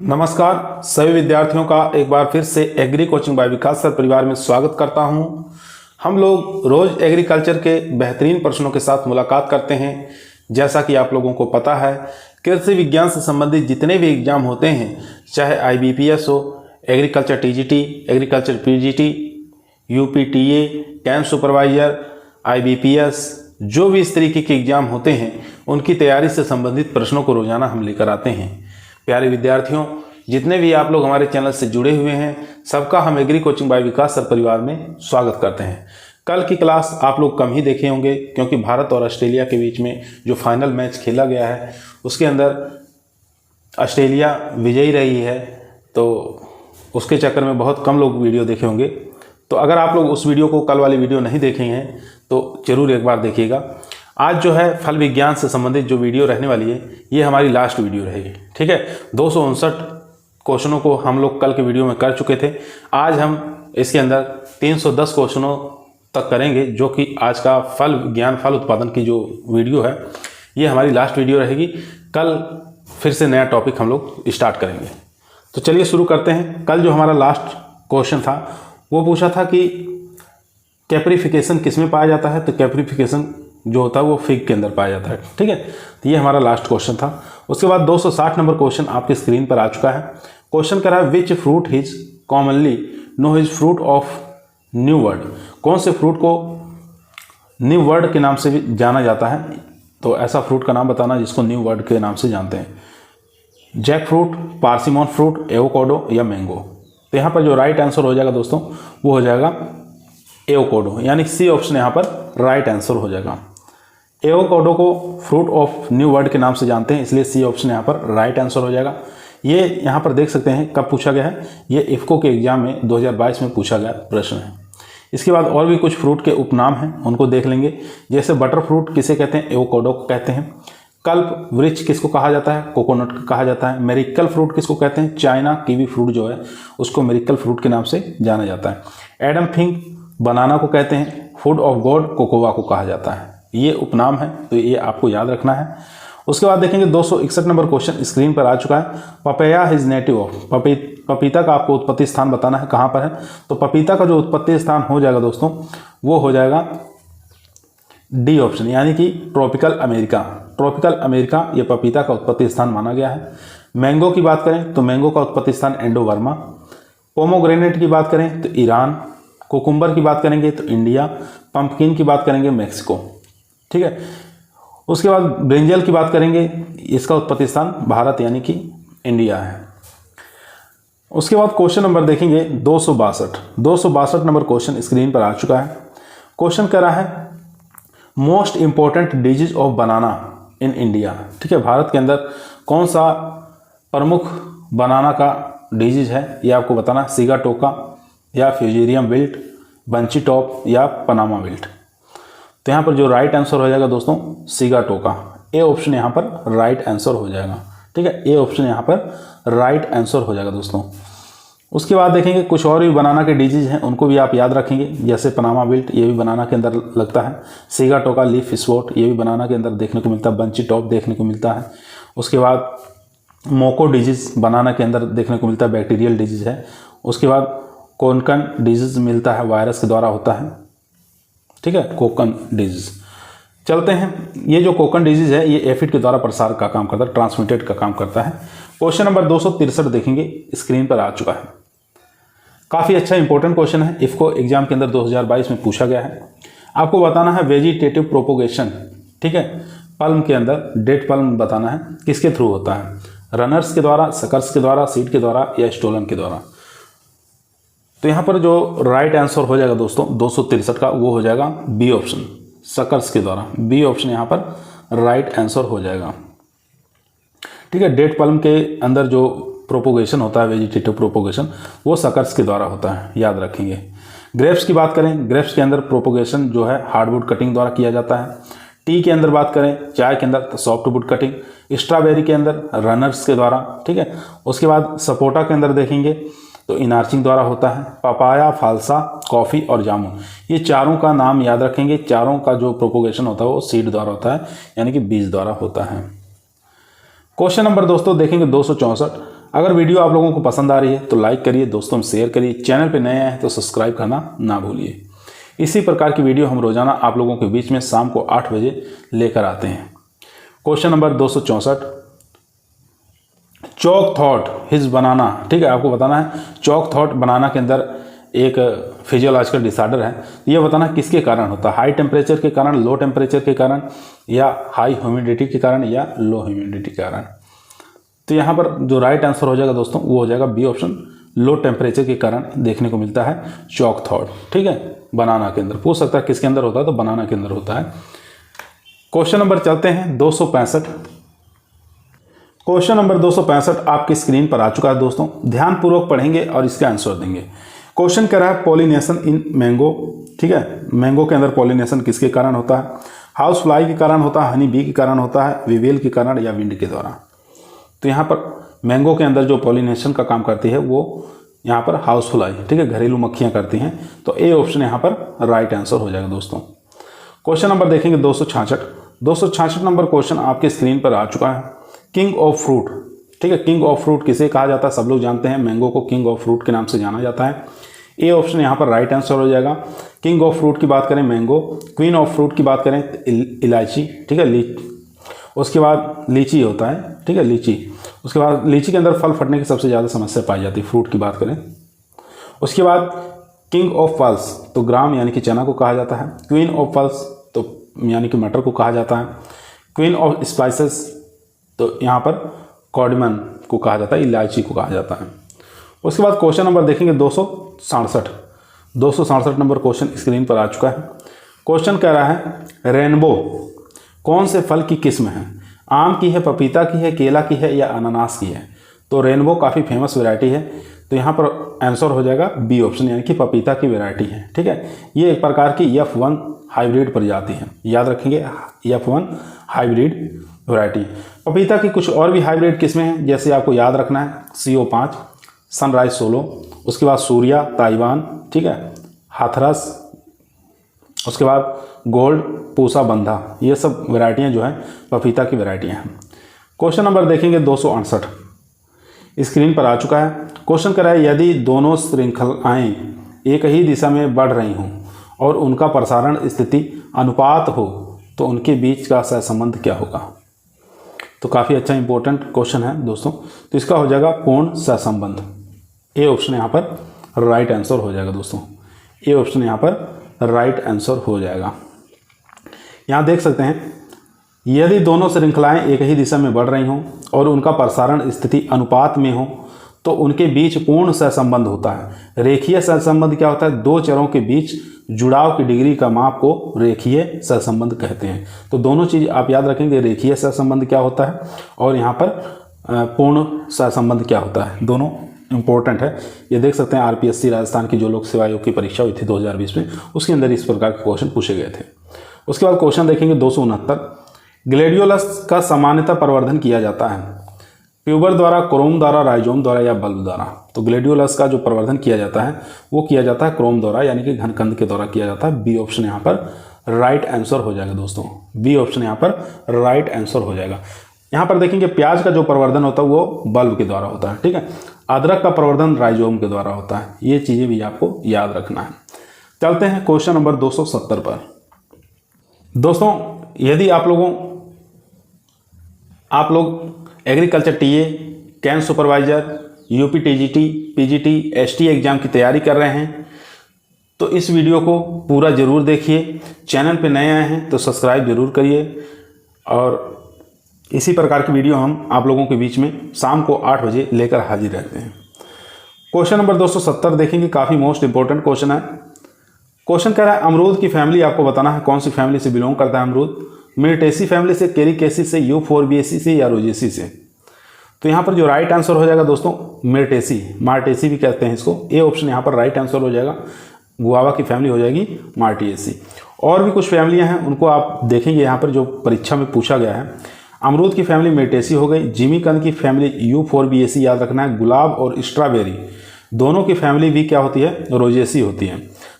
नमस्कार सभी विद्यार्थियों का एक बार फिर से एग्री कोचिंग बाय विकास सर परिवार में स्वागत करता हूं। हम लोग रोज एग्रीकल्चर के बेहतरीन प्रश्नों के साथ मुलाकात करते हैं। जैसा कि आप लोगों को पता है, कृषि विज्ञान से संबंधित जितने भी एग्जाम होते हैं, चाहे IBPS हो, agriculture TGT, agriculture PGT, UPTA, camp supervisor, IBPS, जो भी इस तरीके के एग्जाम होते हैं उनकी तैयारी से संबंधित प्रश्नों को रोजाना हम लेकर आते हैं। प्यारे विद्यार्थियों, जितने भी आप लोग हमारे चैनल से जुड़े हुए हैं, सबका हम एग्री कोचिंग बाय विकास सर परिवार में स्वागत करते हैं। कल की क्लास आप लोग कम ही देखे होंगे, क्योंकि भारत और ऑस्ट्रेलिया के बीच में जो फाइनल मैच खेला गया है उसके अंदर ऑस्ट्रेलिया विजयी रही है, तो उसके चक्कर में बहुत कम लोग वीडियो देखे होंगे। तो अगर आप लोग उस वीडियो को, कल वाली वीडियो नहीं देखे हैं, तो ज़रूर एक बार देखिएगा। आज जो है फल विज्ञान से संबंधित जो वीडियो रहने वाली है, ये हमारी लास्ट वीडियो रहेगी। ठीक है, 259 क्वेश्चनों को हम लोग कल के वीडियो में कर चुके थे। आज हम इसके अंदर 310 क्वेश्चनों तक करेंगे, जो कि आज का फल विज्ञान, फल उत्पादन की जो वीडियो है, ये हमारी लास्ट वीडियो रहेगी। कल फिर से नया टॉपिक हम लोग स्टार्ट करेंगे। तो चलिए शुरू करते हैं। कल जो हमारा लास्ट क्वेश्चन था वो पूछा था कि कैप्रिफिकेशन किस में पाया जाता है। तो कैप्रिफिकेशन जो होता है वो फिग के अंदर पाया जाता है। ठीक है, तो ये हमारा लास्ट क्वेश्चन था। उसके बाद 260 नंबर क्वेश्चन आपके स्क्रीन पर आ चुका है। क्वेश्चन कह रहा है which fruit is commonly known is fruit of new world. कौन से फ्रूट को न्यू वर्ड के नाम से भी जाना जाता है। तो ऐसा फ्रूट का नाम बताना जिसको न्यू वर्ड के नाम से जानते हैं। जैक फ्रूट, पार्सिमोन फ्रूट, एवोकाडो या मैंगो। तो यहाँ पर जो राइट आंसर हो जाएगा दोस्तों वो हो जाएगा एवोकाडो, यानी सी ऑप्शन यहाँ पर राइट आंसर हो जाएगा। एवोकाडो को फ्रूट ऑफ न्यू वर्ड के नाम से जानते हैं, इसलिए सी ऑप्शन यहाँ पर राइट आंसर हो जाएगा। ये यहाँ पर देख सकते हैं कब पूछा गया है, ये इफ्को के एग्जाम में 2022 में पूछा गया प्रश्न है। इसके बाद और भी कुछ फ्रूट के उपनाम हैं, उनको देख लेंगे। जैसे बटर फ्रूट किसे कहते हैं, एवोकाडो को कहते हैं। कल्प वृक्ष किसको कहा जाता है, कोकोनट को कहा जाता है। मेरिकल फ्रूट किसको कहते हैं, चाइना कीवी फ्रूट जो है उसको मेरिकल फ्रूट के नाम से जाना जाता है। एडम फिंग बनाना को कहते हैं। फूड ऑफ गॉड कोकोवा को कहा जाता है। ये उपनाम है, तो ये आपको याद रखना है। उसके बाद देखेंगे 261 नंबर क्वेश्चन स्क्रीन पर आ चुका है। Papaya is native of. पपीता का आपको उत्पत्ति स्थान बताना है, कहाँ पर है। तो पपीता का जो उत्पत्ति स्थान हो जाएगा दोस्तों वो हो जाएगा डी ऑप्शन, यानी कि ट्रॉपिकल अमेरिका। ट्रॉपिकल अमेरिका ये पपीता का उत्पत्ति स्थान माना गया है। मैंगो की बात करें तो मैंगो का उत्पत्ति स्थान इंडो-बर्मा। पोमोग्रेनेट की बात करें तो ईरान। कुकुम्बर की बात करेंगे तो इंडिया। पंपकिन की बात करेंगे मैक्सिको। ठीक है, उसके बाद ब्रिंजल की बात करेंगे, इसका उत्पत्ति स्थान भारत यानी कि इंडिया है। उसके बाद क्वेश्चन नंबर देखेंगे 262 नंबर क्वेश्चन स्क्रीन पर आ चुका है। क्वेश्चन कह रहा है most important disease of banana in India. ठीक है, भारत के अंदर कौन सा प्रमुख बनाना का डिजीज है ये आपको बताना। सिगाटोका या फ्यूजेरियम विल्ट, बंची टॉप या पनामा विल्ट। तो यहाँ पर जो राइट आंसर हो जाएगा दोस्तों सिगाटोका। ए ऑप्शन यहाँ पर राइट आंसर हो जाएगा। ठीक है, ए ऑप्शन यहाँ पर राइट आंसर हो जाएगा दोस्तों। उसके बाद देखेंगे कुछ और भी बनाना के डिजीज हैं, उनको भी आप याद रखेंगे। जैसे पनामा विल्ट, ये भी बनाना के अंदर लगता है। सिगाटोका लीफ स्पॉट, ये भी बनाना के अंदर देखने को मिलता है। बंची टॉप देखने को मिलता है। उसके बाद मोको डिजीज बनाना के अंदर देखने को मिलता है, बैक्टीरियल डिजीज है। उसके बाद कोकन डिजीज मिलता है, वायरस के द्वारा होता है। ठीक है, कोकन डिजीज। चलते हैं, ये जो कोकन डिजीज है ये एफिड के द्वारा प्रसार का काम करता है, ट्रांसमिटेड का काम करता है। क्वेश्चन नंबर 263 देखेंगे, स्क्रीन पर आ चुका है। काफ़ी अच्छा इंपॉर्टेंट क्वेश्चन है, इफ्को एग्जाम के अंदर 2022 में पूछा गया है। आपको बताना है वेजिटेटिव प्रोपोगेशन। ठीक है, पल्म के अंदर डेट पल्म बताना है किसके थ्रू होता है, रनर्स के द्वारा, सकर्स के द्वारा, सीड के द्वारा या स्टोलन के द्वारा। तो यहाँ पर जो राइट आंसर हो जाएगा दोस्तों 263 का वो हो जाएगा बी ऑप्शन, सकर्स के द्वारा। बी ऑप्शन यहाँ पर राइट आंसर हो जाएगा। ठीक है, डेट पल्म के अंदर जो प्रोपोगेशन होता है, वेजिटेटिव प्रोपोगेशन, वो सकर्स के द्वारा होता है, याद रखेंगे। ग्रेप्स की बात करें, ग्रेप्स के अंदर प्रोपोगेशन जो है हार्डवुड कटिंग द्वारा किया जाता है। टी के अंदर बात करें, चाय के अंदर सॉफ्टवुड कटिंग। स्ट्रॉबेरी के अंदर रनर्स के द्वारा। ठीक है, उसके बाद सपोटा के अंदर देखेंगे तो इनार्चिंग द्वारा होता है। पपाया, फालसा, कॉफ़ी और जामुन, ये चारों का नाम याद रखेंगे। चारों का जो प्रोपोगेशन होता है वो सीड द्वारा होता है, यानी कि बीज द्वारा होता है। क्वेश्चन नंबर दोस्तों देखेंगे 264। अगर वीडियो आप लोगों को पसंद आ रही है तो लाइक करिए, दोस्तों में शेयर करिए, चैनल पर नए आए हैं तो सब्सक्राइब करना ना भूलिए। इसी प्रकार की वीडियो हम रोजाना आप लोगों के बीच में शाम को 8 बजे लेकर आते हैं। क्वेश्चन नंबर 264, चौक थॉट हिज बनाना। ठीक है, आपको बताना है चौक थॉट बनाना के अंदर एक फिजियोलॉजिकल डिसऑर्डर है। ये बताना किसके कारण होता है, हाई टेम्परेचर के कारण, लो टेम्परेचर के कारण, या हाई ह्यूमिडिटी के कारण, या लो ह्यूमिडिटी के कारण। तो यहाँ पर जो राइट आंसर हो जाएगा दोस्तों वो हो जाएगा बी ऑप्शन, लो टेम्परेचर के कारण देखने को मिलता है चौक थॉट। ठीक है, बनाना के अंदर पूछ सकता है किसके अंदर होता है, तो बनाना के अंदर होता है। क्वेश्चन नंबर चलते हैं 265। क्वेश्चन नंबर 265 आपकी स्क्रीन पर आ चुका है दोस्तों, ध्यानपूर्वक पढ़ेंगे और इसका आंसर देंगे। क्वेश्चन कह रहा है पॉलिनेशन इन मैंगो। ठीक है, मैंगो के अंदर पॉलिनेशन किसके कारण होता है, हाउस फ्लाई के कारण होता है, हनी बी के कारण होता है, विवेल के कारण, या विंड के द्वारा। तो यहाँ पर मैंगो के अंदर जो पॉलिनेशन का काम करती है वो यहाँ पर हाउस फ्लाई, ठीक है, घरेलू मक्खियाँ करती हैं। तो ए ऑप्शन यहाँ पर राइट आंसर हो जाएगा दोस्तों। क्वेश्चन नंबर देखेंगे 266 नंबर क्वेश्चन आपके स्क्रीन पर आ चुका है। King of fruit. ठीक है, किंग ऑफ फ्रूट किसे कहा जाता है, सब लोग जानते हैं, मैंगो को किंग ऑफ फ्रूट के नाम से जाना जाता है। ए ऑप्शन यहाँ पर राइट आंसर हो जाएगा। किंग ऑफ फ्रूट की बात करें मैंगो, क्वीन ऑफ फ्रूट की बात करें इलायची। ठीक है, उसके बाद लीची होता है। ठीक है, लीची, उसके बाद लीची के अंदर फल फटने की सबसे ज़्यादा समस्या पाई जाती है, फ्रूट की बात करें। उसके बाद किंग ऑफ पल्स तो ग्राम यानी कि चना को कहा जाता है, क्वीन ऑफ पल्स तो यानी कि मटर को कहा जाता है, क्वीन ऑफ स्पाइसेस तो यहाँ पर कॉर्डमन को कहा जाता है, इलायची को कहा जाता है। उसके बाद क्वेश्चन नंबर देखेंगे 267 नंबर क्वेश्चन स्क्रीन पर आ चुका है। क्वेश्चन कह रहा है रेनबो कौन से फल की किस्म है, आम की है, पपीता की है, केला की है, या अनानास की है। तो रेनबो काफ़ी फेमस वैरायटी है, तो यहाँ पर आंसर हो जाएगा बी ऑप्शन यानी कि पपीता की वैरायटी है। ठीक है, ये एक प्रकार की F1 हाइब्रिड प्रजाति है, याद रखेंगे F1 हाइब्रिड वैरायटी। पपीता की कुछ और भी हाइब्रिड किस्में हैं, जैसे आपको याद रखना है CO5, सनराइज 16, उसके बाद सूर्या ताइवान, ठीक है, हाथरस, उसके बाद गोल्ड, पूसा बंधा, ये सब वैरायटियाँ जो हैं पपीता की वैरायटियाँ हैं। क्वेश्चन नंबर देखेंगे 268 स्क्रीन पर आ चुका है। क्वेश्चन कर रहा है यदि दोनों श्रृंखलाएँ एक ही दिशा में बढ़ रही हों और उनका प्रसारण स्थिति अनुपात हो तो उनके बीच का सहसंबंध क्या होगा। तो काफ़ी अच्छा इंपॉर्टेंट क्वेश्चन है दोस्तों, तो इसका हो जाएगा पूर्ण सहसंबंध। ए ऑप्शन यहाँ पर राइट आंसर हो जाएगा दोस्तों, ए ऑप्शन यहाँ पर राइट आंसर हो जाएगा। यहाँ देख सकते हैं यदि दोनों श्रृंखलाएं एक ही दिशा में बढ़ रही हों और उनका प्रसारण स्थिति अनुपात में हो तो उनके बीच पूर्ण सहसंबंध होता है। रेखीय सहसंबंध क्या होता है, दो चरों के बीच जुड़ाव की डिग्री का माप को रेखीय सहसंबंध कहते हैं। तो दोनों चीज़ आप याद रखेंगे, रेखीय सहसंबंध क्या होता है और यहाँ पर पूर्ण सहसंबंध क्या होता है, दोनों इंपॉर्टेंट है। ये देख सकते हैं RPSC राजस्थान की जो लोक सेवा आयोग की परीक्षा हुई थी 2020 में, उसके अंदर इस प्रकार के क्वेश्चन पूछे गए थे। उसके बाद क्वेश्चन देखेंगे 269, ग्लेडियोलस का सामान्यतः प्रवर्धन किया जाता है ट्यूबर द्वारा, क्रोम द्वारा, राइजोम द्वारा, या बल्ब द्वारा। तो ग्लेडियोलस का जो प्रवर्धन किया जाता है वो किया जाता है क्रोम द्वारा यानी कि घनकंद के द्वारा किया जाता है। बी ऑप्शन यहाँ पर राइट आंसर हो जाएगा दोस्तों, बी ऑप्शन यहाँ पर राइट आंसर हो जाएगा। यहाँ पर देखेंगे प्याज का जो प्रवर्धन होता है वो बल्ब के द्वारा होता है, ठीक है। अदरक का प्रवर्धन राइजोम के द्वारा होता है। ये चीज़ें भी आपको याद रखना है। चलते हैं क्वेश्चन नंबर 270 पर। दोस्तों यदि आप लोग agriculture TA, camp supervisor, UP TGT, PGT, ST exam की तैयारी कर रहे हैं तो इस वीडियो को पूरा ज़रूर देखिए। चैनल पे नए आए हैं तो सब्सक्राइब ज़रूर करिए और इसी प्रकार की वीडियो हम आप लोगों के बीच में शाम को 8 बजे लेकर हाजिर रहते हैं। क्वेश्चन नंबर 270 देखेंगे, काफ़ी मोस्ट इंपॉर्टेंट क्वेश्चन है। क्वेश्चन कह रहा है अमरूद की फैमिली आपको बताना है कौन सी फैमिली से बिलोंग करता है अमरूद, मिर्टेसी फैमिली से, केरिकेसी से, यूफोरबिएसी से, या रोजेसी से। तो यहाँ पर जो राइट आंसर हो जाएगा दोस्तों मिर्टेसी, मार्टेसी भी कहते हैं इसको। ए ऑप्शन यहाँ पर राइट आंसर हो जाएगा। गुआवा की फैमिली हो जाएगी मार्टिएसी। और भी कुछ फैमिलियाँ हैं उनको आप देखेंगे यहाँ पर जो परीक्षा में पूछा गया है। अमरूद की फैमिली मिर्टेसी हो गई, जिमीकंद की फैमिली यूफोरबिएसी याद रखना है, गुलाब और स्ट्रॉबेरी दोनों की फैमिली भी क्या होती है, रोजेसी होती है,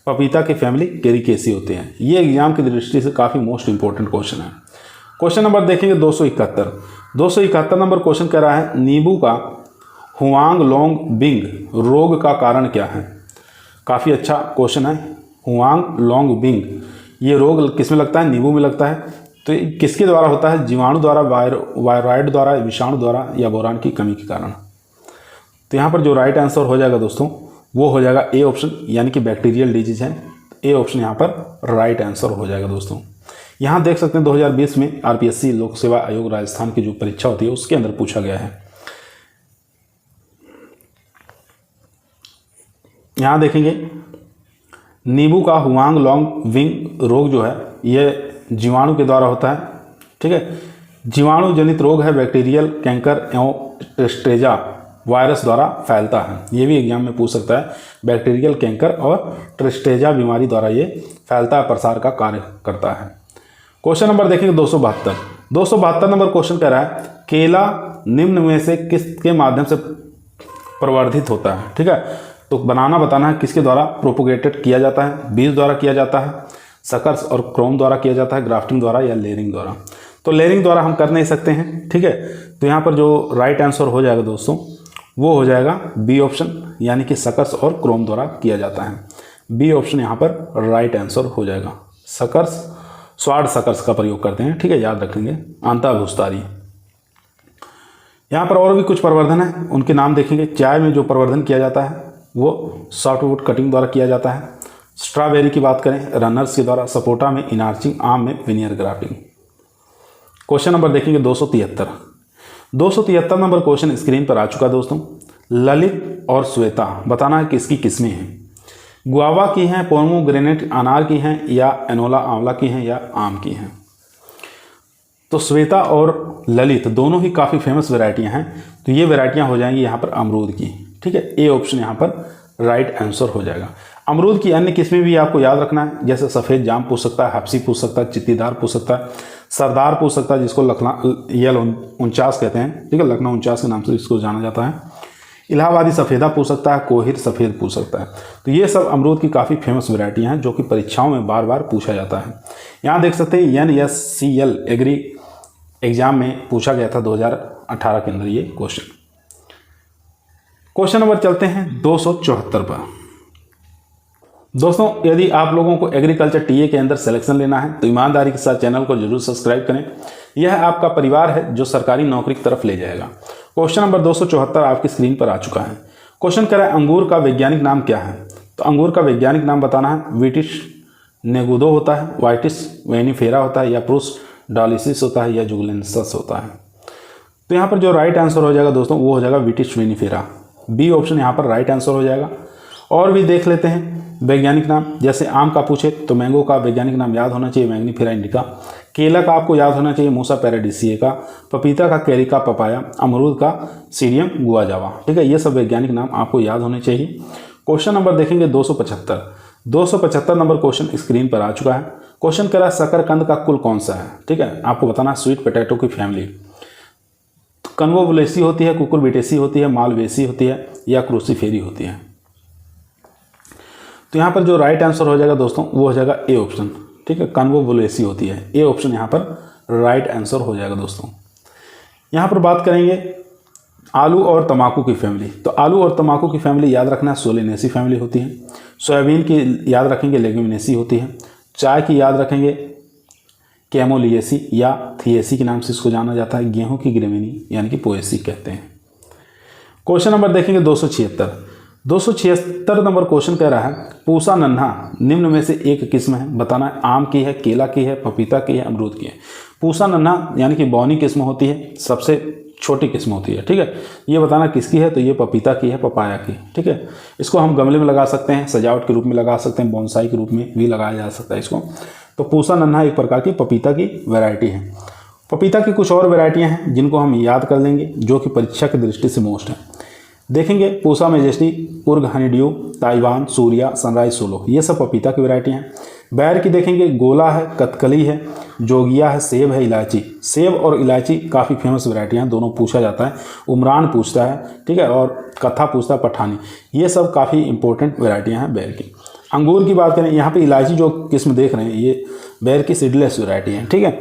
पपीता की फैमिली केरिकेसी होती है। ये एग्जाम की दृष्टि से काफ़ी मोस्ट इंपॉर्टेंट क्वेश्चन है। क्वेश्चन नंबर देखेंगे 271 नंबर क्वेश्चन कह रहा है नींबू का हुआंग लोंग बिंग रोग का कारण क्या है? काफ़ी अच्छा क्वेश्चन है। हुआंग लोंग बिंग ये रोग किस में लगता है? नींबू में लगता है। तो ये किसके द्वारा होता है? जीवाणु द्वारा, वायरॉइड द्वारा, विषाणु द्वारा या बोरान की कमी के कारण। तो यहाँ पर जो राइट आंसर हो जाएगा दोस्तों वो हो जाएगा ए ऑप्शन, यानी कि बैक्टीरियल डिजीज है। ए ऑप्शन यहाँ पर राइट आंसर हो जाएगा दोस्तों। यहाँ देख सकते हैं 2020 में आरपीएससी लोक सेवा आयोग राजस्थान की जो परीक्षा होती है उसके अंदर पूछा गया है। यहाँ देखेंगे नींबू का हुआंग लोंग विंग रोग जो है ये जीवाणु के द्वारा होता है। ठीक है, जीवाणु जनित रोग है, बैक्टीरियल कैंकर एवं ट्रिस्टेजा वायरस द्वारा फैलता है। ये भी एग्जाम में पूछ सकता है। बैक्टीरियल कैंकर और ट्रिस्टेजा बीमारी द्वारा ये फैलता है, प्रसार का कार्य करता है। क्वेश्चन नंबर देखेंगे 272 नंबर क्वेश्चन कह रहा है केला निम्न में से किसके माध्यम से प्रवर्धित होता है? ठीक है, तो बनाना बताना है किसके द्वारा प्रोपोगेटेड किया जाता है? बीज द्वारा किया जाता है, सकर्स और क्रोम द्वारा किया जाता है, ग्राफ्टिंग द्वारा या लेयरिंग द्वारा? तो लेयरिंग द्वारा हम कर नहीं सकते हैं। ठीक है, तो यहाँ पर जो राइट आंसर हो जाएगा दोस्तों वो हो जाएगा बी ऑप्शन, यानी कि सकर्स और क्रोम द्वारा किया जाता है। बी ऑप्शन यहाँ पर राइट आंसर हो जाएगा। सकर्स, स्वाड सकर्स का प्रयोग करते हैं। ठीक है, याद रखेंगे। आंताभूस्तारी। यहाँ पर और भी कुछ प्रवर्धन है, उनके नाम देखेंगे। चाय में जो प्रवर्धन किया जाता है वो सॉफ्टवुड कटिंग द्वारा किया जाता है। स्ट्रॉबेरी की बात करें रनर्स के द्वारा, सपोटा में इनार्चिंग, आम में विनियर ग्राफ्टिंग। क्वेश्चन नंबर देखेंगे 273 नंबर क्वेश्चन स्क्रीन पर आ चुका दोस्तों। ललित और श्वेता बताना है किसकी किस्में हैं? गुआवा की हैं, पोमोग्रेनेट अनार की हैं, या एनोला आंवला की हैं, या आम की हैं? तो श्वेता और ललित दोनों ही काफ़ी फेमस वैरायटियां हैं। तो ये वैरायटियां हो जाएंगी यहाँ पर अमरूद की। ठीक है, ए ऑप्शन यहाँ पर राइट आंसर हो जाएगा। अमरूद की अन्य किस्में भी आपको याद रखना है, जैसे सफ़ेद जाम पूछ सकता है, हफ्सी पूछ सकता है, चित्तीदार पूछ सकता है, सरदार पूछ सकता है जिसको यल 49 कहते हैं। ठीक है, लखनऊ 49 के नाम से इसको जाना जाता है। इलाहाबादी सफ़ेदा पूछ सकता है, कोहिर सफ़ेद पूछ सकता है। तो ये सब अमरूद की काफ़ी फेमस वैरायटियाँ हैं जो कि परीक्षाओं में बार बार पूछा जाता है। यहाँ देख सकते हैं NSCL एग्री एग्जाम में पूछा गया था 2018 के अंदर ये क्वेश्चन। क्वेश्चन नंबर चलते हैं 274 पर। दोस्तों यदि आप लोगों को एग्रीकल्चर टीए के अंदर सिलेक्शन लेना है तो ईमानदारी के साथ चैनल को जरूर सब्सक्राइब करें। यह आपका परिवार है जो सरकारी नौकरी की तरफ ले जाएगा। क्वेश्चन नंबर 274 आपकी स्क्रीन पर आ चुका है। क्वेश्चन कह रहा है अंगूर का वैज्ञानिक नाम क्या है? तो अंगूर का वैज्ञानिक नाम बताना है। विटिश नेगुदो होता है, वाइटिस वेनिफेरा होता है, या प्रूस डालिसिस होता है, या जुगलेंसस होता है? तो यहाँ पर जो राइट आंसर हो जाएगा दोस्तों वो हो जाएगा विटिश वेनिफेरा। बी ऑप्शन यहाँ पर राइट आंसर हो जाएगा। और भी देख लेते हैं वैज्ञानिक नाम। जैसे आम का पूछे तो मैंगो का वैज्ञानिक नाम याद होना चाहिए मैग्नीफेरा इंडिका। केला का आपको याद होना चाहिए मूसा पैराडिसिएका। पपीता का कैरिका पपाया। अमरूद का सीरियम गुआजावा। ठीक है, ये सब वैज्ञानिक नाम आपको याद होने चाहिए। क्वेश्चन नंबर देखेंगे 275 नंबर क्वेश्चन स्क्रीन पर आ चुका है। क्वेश्चन कह रहा है शकरकंद का कुल कौन सा है? ठीक है, आपको बताना है स्वीट पोटैटो की फैमिली। कन्वोवुलेसी होती है, कुकुरबिटेसी होती है, मालवेसी होती है, या क्रूसीफेरी होती है? तो यहाँ पर जो राइट आंसर हो जाएगा दोस्तों वो हो जाएगा ए ऑप्शन। ठीक है, कन्वोवुलेसी होती है। ए ऑप्शन यहाँ पर राइट आंसर हो जाएगा दोस्तों। यहाँ पर बात करेंगे आलू और तम्बाकू की फैमिली। तो आलू और तम्बाकू की फैमिली याद रखना है सोलेनेसी फैमिली होती है। सोयाबीन की याद रखेंगे लेग्यूमिनेसी होती है। चाय की याद रखेंगे कैमोलिएसी या थिएसी के नाम से इसको जाना जाता है। गेहूं की ग्रेमिनी यानी कि पोएसी कहते हैं। क्वेश्चन नंबर देखेंगे 276 नंबर क्वेश्चन कह रहा है पूसा नन्हा निम्न में से एक किस्म है, बताना है। आम की है, केला की है, पपीता की है, अमरूद की है? पूसा नन्हा यानी कि बौनी किस्म होती है, सबसे छोटी किस्म होती है। ठीक है, ये बताना किसकी है? तो ये पपीता की है, पपाया की। ठीक है, इसको हम गमले में लगा सकते हैं, सजावट के रूप में लगा सकते हैं, बोनसाई के रूप में भी लगाया जा सकता है इसको। तो पूसा नन्हा एक प्रकार की पपीता की वैरायटी है। पपीता की कुछ और वैरायटियाँ हैं जिनको हम याद कर लेंगे जो कि परीक्षा की दृष्टि से मोस्ट है। देखेंगे Pusa majesty, Coorg honeydew, Taiwan, Surya, sunrise solo, ये सब पपीता की वैरायटी हैं। बैर की देखेंगे गोला है, कथकली है, जोगिया है, सेब है, इलायची। सेब और इलायची काफ़ी फेमस वैरायटियाँ हैं, दोनों पूछा जाता है। उमरान पूछता है, ठीक है, और कथा पूछता है पठानी। ये सब काफ़ी इंपॉर्टेंट वैरायटियाँ हैं बैर की। अंगूर की बात करें, यहाँ पे इलायची जो किस्म देख रहे हैं ये बैर की सीडलेस वैरायटी है। ठीक है,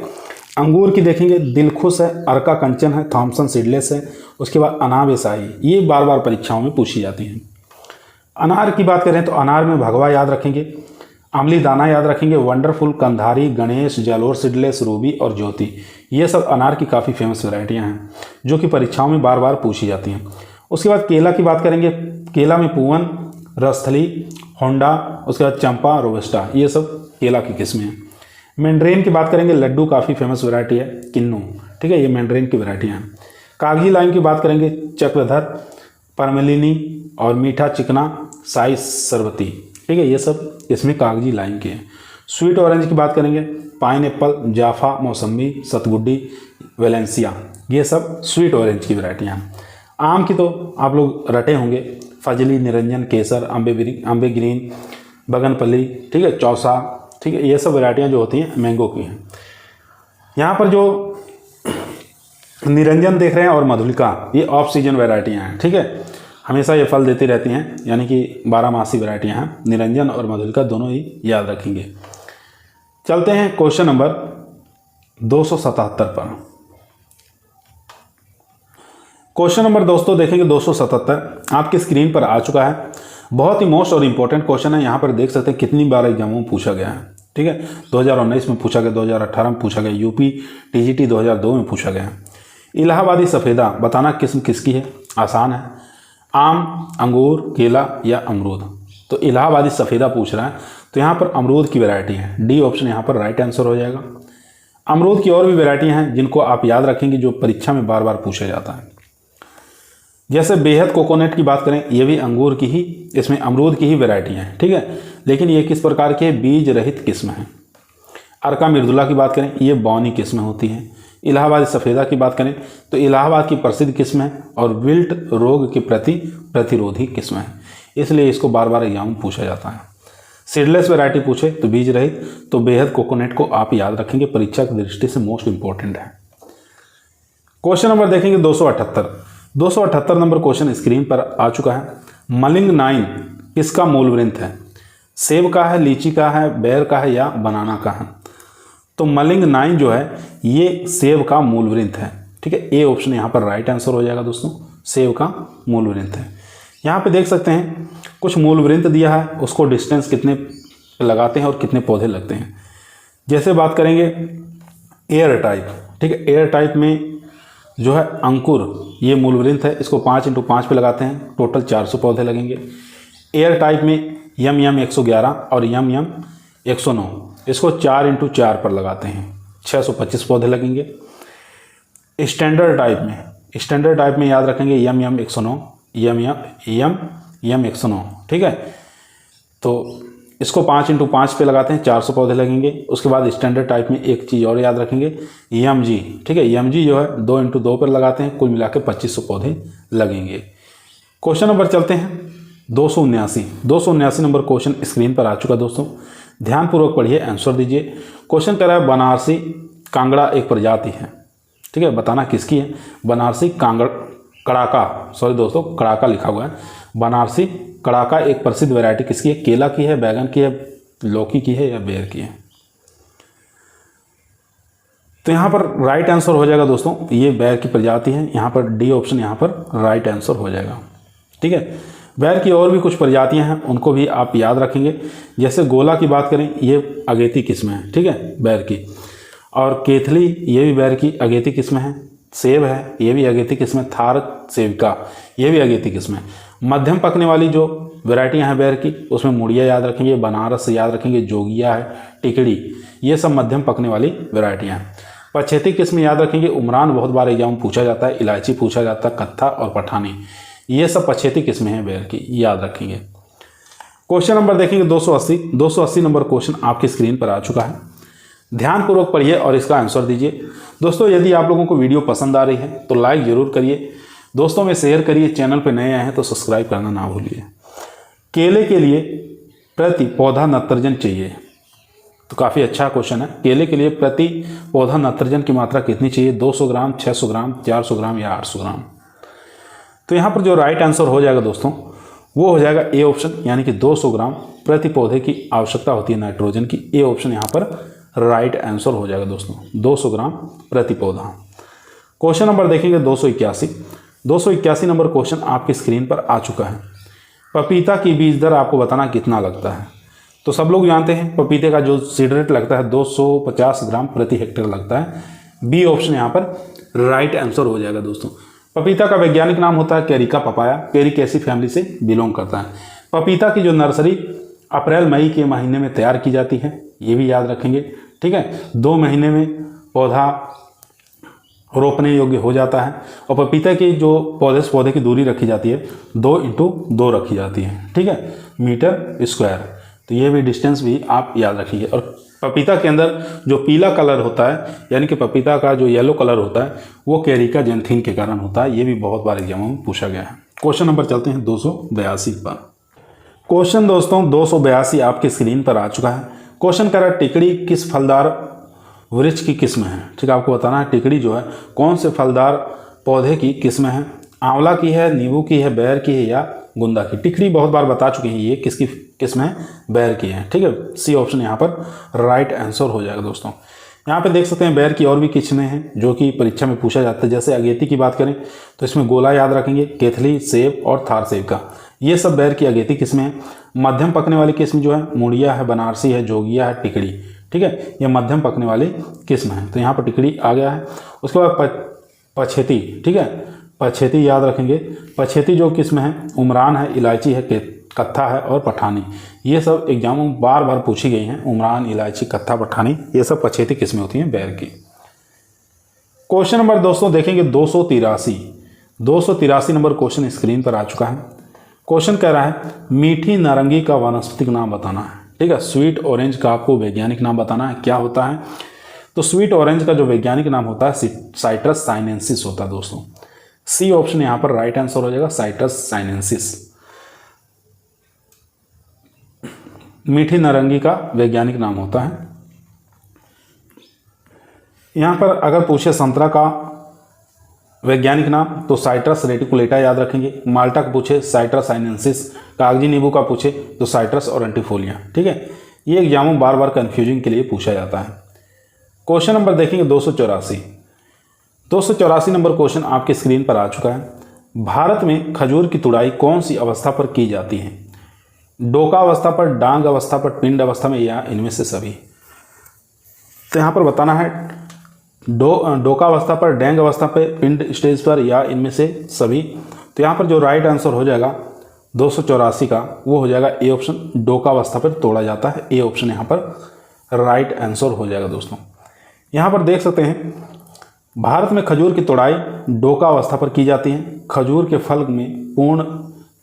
अंगूर की देखेंगे दिलखुश है, अर्का कंचन है, थॉमसन सीडलेस है, उसके बाद अनाब शाही, ये बार बार परीक्षाओं में पूछी जाती हैं। अनार की बात करें तो अनार में भगवा याद रखेंगे, अमली दाना याद रखेंगे, wonderful, Kandhari, Ganesh, Jalore seedless, Ruby और ज्योति, ये सब अनार की काफ़ी फेमस वैरायटियाँ हैं जो कि परीक्षाओं में बार बार पूछी जाती हैं। उसके बाद केला की बात करेंगे, केला में पूवन, रसथली, होंडा, उसके बाद चंपा, रोबस्टा, ये सब केला की किस्में हैं। मैंड्रेन की बात करेंगे, लड्डू काफ़ी फेमस वैरायटी है, किन्नू, ठीक है, ये मैंड्रेन की वैरायटियाँ हैं। कागजी लाइम की बात करेंगे, चक्रधर, परमेलिनी और मीठा चिकना, साई सरबती, ठीक है, ये सब इसमें कागजी लाइम के हैं। स्वीट ऑरेंज की बात करेंगे, पाइन एप्पल, जाफा, मौसम्बी, सतगुड्डी, वेलेंसिया, ये सब स्वीट ऑरेंज की वैरायटियाँ हैं। आम की तो आप लोग रटे होंगे, फजली, निरंजन, केसर, अम्बे ग्रीन, बगनपल्ली, ठीक है, चौसा, ठीक है, ये सब वैरायटियाँ जो होती हैं मैंगो की हैं। यहाँ पर जो निरंजन देख रहे हैं और मधुलिका, ये ऑफ सीजन वैरायटियाँ हैं, ठीक है, हमेशा ये फल देती रहती हैं, यानी कि 12 मासी वैरायटियाँ हैं। निरंजन और मधुलिका दोनों ही याद रखेंगे। चलते हैं क्वेश्चन नंबर 277 पर। क्वेश्चन नंबर दोस्तों देखेंगे 277 आपकी स्क्रीन पर आ चुका है। बहुत ही मोस्ट और इम्पोर्टेंट क्वेश्चन है। यहाँ पर देख सकते हैं कितनी बार एग्जामों में पूछा गया है, ठीक है, 2019 में पूछा गया, 2018 में पूछा गया, यूपी टीजीटी 2002 में पूछा गया। इलाहाबादी सफ़ेदा बताना किस्म किसकी है? आसान है, आम, अंगूर, केला या अमरूद। तो इलाहाबादी सफ़ेदा पूछ रहा है, तो यहाँ पर अमरूद की वैरायटी है, डी ऑप्शन यहाँ पर राइट आंसर हो जाएगा। अमरूद की और भी वैरायटियाँ हैं जिनको आप याद रखेंगे, जो परीक्षा में बार बार पूछा जाता है। जैसे बेहद कोकोनट की बात करें, ये भी अंगूर की ही, इसमें अमरूद की ही वैरायटी है, ठीक है, लेकिन ये किस प्रकार की है? बीज रहित किस्म है। अर्का मृदुला की बात करें, ये बौनी किस्में होती हैं। इलाहाबादी सफ़ेदा की बात करें तो इलाहाबाद की प्रसिद्ध किस्म है और विल्ट रोग के प्रति प्रतिरोधी किस्म है, इसलिए इसको बार बार एग्जाम में पूछा जाता है। सीडलेस वैरायटी पूछे तो बीज रहित, तो बेहद कोकोनट को आप याद रखेंगे, परीक्षा की दृष्टि से मोस्ट इंपॉर्टेंट है। क्वेश्चन नंबर देखेंगे 278 नंबर क्वेश्चन स्क्रीन पर आ चुका है। मलिंग 9 किसका मूल वृंत है? सेब का है, लीची का है, बेर का है या बनाना का है? तो मलिंग 9 जो है ये सेब का मूल वृंत है, ठीक है, ए ऑप्शन यहाँ पर राइट आंसर हो जाएगा दोस्तों, सेब का मूल वृंत है। यहाँ पे देख सकते हैं कुछ मूल वृंत दिया है, उसको डिस्टेंस कितने लगाते हैं और कितने पौधे लगते हैं। जैसे बात करेंगे एयर टाइप, ठीक है, एयर टाइप में जो है अंकुर, ये मूल वृंत है, इसको 5 × 5 पे लगाते हैं, टोटल 400 पौधे लगेंगे। एयर टाइप में यम 111 और यम 109, इसको 4 × 4 पर लगाते हैं, 625 पौधे लगेंगे। स्टैंडर्ड टाइप में याद रखेंगे यम 109, यम 109, ठीक है, तो इसको 5 × 5 पे लगाते हैं, 400 पौधे लगेंगे। उसके बाद स्टैंडर्ड टाइप में एक चीज़ और याद रखेंगे, यम जी, ठीक है, यम जी जो है 2 × 2 पर लगाते हैं, कुल मिला के 2500 पौधे लगेंगे। क्वेश्चन नंबर चलते हैं 279 नंबर क्वेश्चन स्क्रीन पर आ चुका दोस्तों, ध्यानपूर्वक पढ़िए, आंसर दीजिए। क्वेश्चन कह रहा है बनारसी कांगड़ा एक प्रजाति है, ठीक है, बताना किसकी है? बनारसी कड़ाका लिखा हुआ है। बनारसी कड़ाका एक प्रसिद्ध वैरायटी किसकी है? केला की है, बैगन की है, लौकी की है या बेर की है? तो यहाँ पर राइट आंसर हो जाएगा दोस्तों, ये बेर की प्रजाति है, यहाँ पर डी ऑप्शन यहाँ पर राइट आंसर हो जाएगा, ठीक है। बेर की और भी कुछ प्रजातियां हैं, उनको भी आप याद रखेंगे। जैसे गोला की बात करें, ये अगेती किस्म है, ठीक है, बेर की। और केथली, ये भी बेर की अगेती किस्म है। सेब है, ये भी अगेती किस्म है। थार सेविका, ये भी अगेती किस्म है। मध्यम पकने वाली जो वैरायटियां हैं बेर की, उसमें मुड़िया याद रखेंगे, बनारस याद रखेंगे, जोगिया है, टिकड़ी, ये सब मध्यम पकने वाली वैरायटियां हैं। पछेती किस्म याद रखेंगे, उमरान बहुत बार एग्जाम में पूछा जाता है, इलायची पूछा जाता है, कत्था और पठानी, ये सब पछेती किस्में हैं बेर की, याद रखेंगे। क्वेश्चन नंबर देखेंगे 280 नंबर क्वेश्चन आपकी स्क्रीन पर आ चुका है। ध्यानपूर्वक पढ़िए और इसका आंसर दीजिए। दोस्तों यदि आप लोगों को वीडियो पसंद आ रही है तो लाइक जरूर करिए, दोस्तों में शेयर करिए, चैनल पर नए आए हैं तो सब्सक्राइब करना ना भूलिए। केले के लिए प्रति पौधा नाइट्रोजन चाहिए, तो काफ़ी अच्छा क्वेश्चन है। केले के लिए प्रति पौधा नाइट्रोजन की मात्रा कितनी चाहिए? 200 ग्राम, 600 ग्राम, 400 ग्राम या 800 ग्राम? तो यहाँ पर जो राइट आंसर हो जाएगा दोस्तों, वो हो जाएगा ए ऑप्शन, यानी कि 200 ग्राम प्रति पौधे की आवश्यकता होती है नाइट्रोजन की। ए ऑप्शन यहाँ पर राइट आंसर हो जाएगा दोस्तों, 200 ग्राम प्रति पौधा। क्वेश्चन नंबर देखेंगे 281। 281 नंबर क्वेश्चन आपकी स्क्रीन पर आ चुका है। पपीता की बीज दर आपको बताना कितना लगता है। तो सब लोग जानते हैं पपीते का जो सीड रेट लगता है 250 ग्राम प्रति हेक्टेयर लगता है। बी ऑप्शन यहाँ पर राइट आंसर हो जाएगा दोस्तों। पपीता का वैज्ञानिक नाम होता है कैरिका पपाया, पेरिकेसी फैमिली से बिलोंग करता है। पपीता की जो नर्सरी अप्रैल मई के महीने में तैयार की जाती है, ये भी याद रखेंगे, ठीक है। 2 महीने में पौधा रोपने योग्य हो जाता है। और पपीता की जो पौधे से पौधे की दूरी रखी जाती है 2x2 रखी जाती है, ठीक है, मीटर स्क्वायर। तो ये भी डिस्टेंस भी आप याद रखिए। और पपीता के अंदर जो पीला कलर होता है, यानी कि पपीता का जो येलो कलर होता है, वो कैरिका जैंथीन के कारण होता है। ये भी बहुत बार एग्जामों में पूछा गया है। क्वेश्चन नंबर चलते हैं 282 पर। क्वेश्चन दोस्तों 282 आपकी स्क्रीन पर आ चुका है। क्वेश्चन कह रहा है टिकड़ी किस फलदार वृक्ष की किस्म है। ठीक है, आपको बताना है टिकड़ी जो है कौन से फलदार पौधे की किस्म है। आंवला की है, नींबू की है, बेर की है या गुंदा की। टिकड़ी बहुत बार बता चुके हैं, ये किसकी किस्म है, बेर की है, ठीक है। सी ऑप्शन यहाँ पर राइट आंसर हो जाएगा दोस्तों। यहाँ पे देख सकते हैं बेर की और भी किस्में हैं जो कि परीक्षा में पूछा जाता है। जैसे अगेती की बात करें तो इसमें गोला याद रखेंगे, केथली, सेब और थार सेब का, ये सब बेर की अगेती किस्में हैं। मध्यम पकने वाली किस्म जो है मुड़िया है, बनारसी है, जोगिया है, टिकड़ी, ठीक है, ये मध्यम पकने वाली किस्म है। तो यहाँ पर टिकड़ी आ गया है। उसके बाद पछेती, ठीक है, पछेती याद रखेंगे। पछेती जो किस्म है उमरान है, इलायची है, कत्था है और पठानी। ये सब एग्जामों में बार बार पूछी गई हैं। उमरान, इलायची, कत्था, पठानी, ये सब पछेती किस्में होती हैं बेर की। क्वेश्चन नंबर दोस्तों देखेंगे 283। 283 नंबर क्वेश्चन स्क्रीन पर आ चुका है। क्वेश्चन कह रहा है मीठी नारंगी का वानस्पतिक नाम बताना है, ठीक है। स्वीट ऑरेंज का आपको वैज्ञानिक नाम बताना है, क्या होता है। तो स्वीट ऑरेंज का जो वैज्ञानिक नाम होता है साइट्रस साइनेंसिस होता है दोस्तों। सी ऑप्शन यहाँ पर राइट आंसर हो जाएगा, साइट्रस साइनेंसिस। मीठी नारंगी का वैज्ञानिक नाम होता है। यहाँ पर अगर पूछे संतरा का वैज्ञानिक नाम तो साइट्रस रेटिकुलेटा याद रखेंगे। माल्टा का पूछे साइट्रस साइनेंसिस। कागजी नींबू का पूछे तो साइट्रस ऑरेंटिफोलिया, ठीक है। ये एग्जामों बार बार कन्फ्यूजिंग के लिए पूछा जाता है। क्वेश्चन नंबर देखेंगे 284। 284 नंबर क्वेश्चन आपके स्क्रीन पर आ चुका है। भारत में खजूर की तुड़ाई कौन सी अवस्था पर की जाती है। डोका अवस्था पर, डांग अवस्था पर, पिंड अवस्था में या इनमें से सभी। तो यहाँ पर बताना है डोका अवस्था पर, डैंग अवस्था पर, पिंड स्टेज पर या इनमें से सभी। तो यहाँ पर जो राइट आंसर हो जाएगा 284 का वो हो जाएगा ए ऑप्शन, डोका अवस्था पर तोड़ा जाता है। ए ऑप्शन यहाँ पर राइट आंसर हो जाएगा दोस्तों। यहाँ पर देख सकते हैं भारत में खजूर की तोड़ाई डोका अवस्था पर की जाती है। खजूर के फल में पूर्ण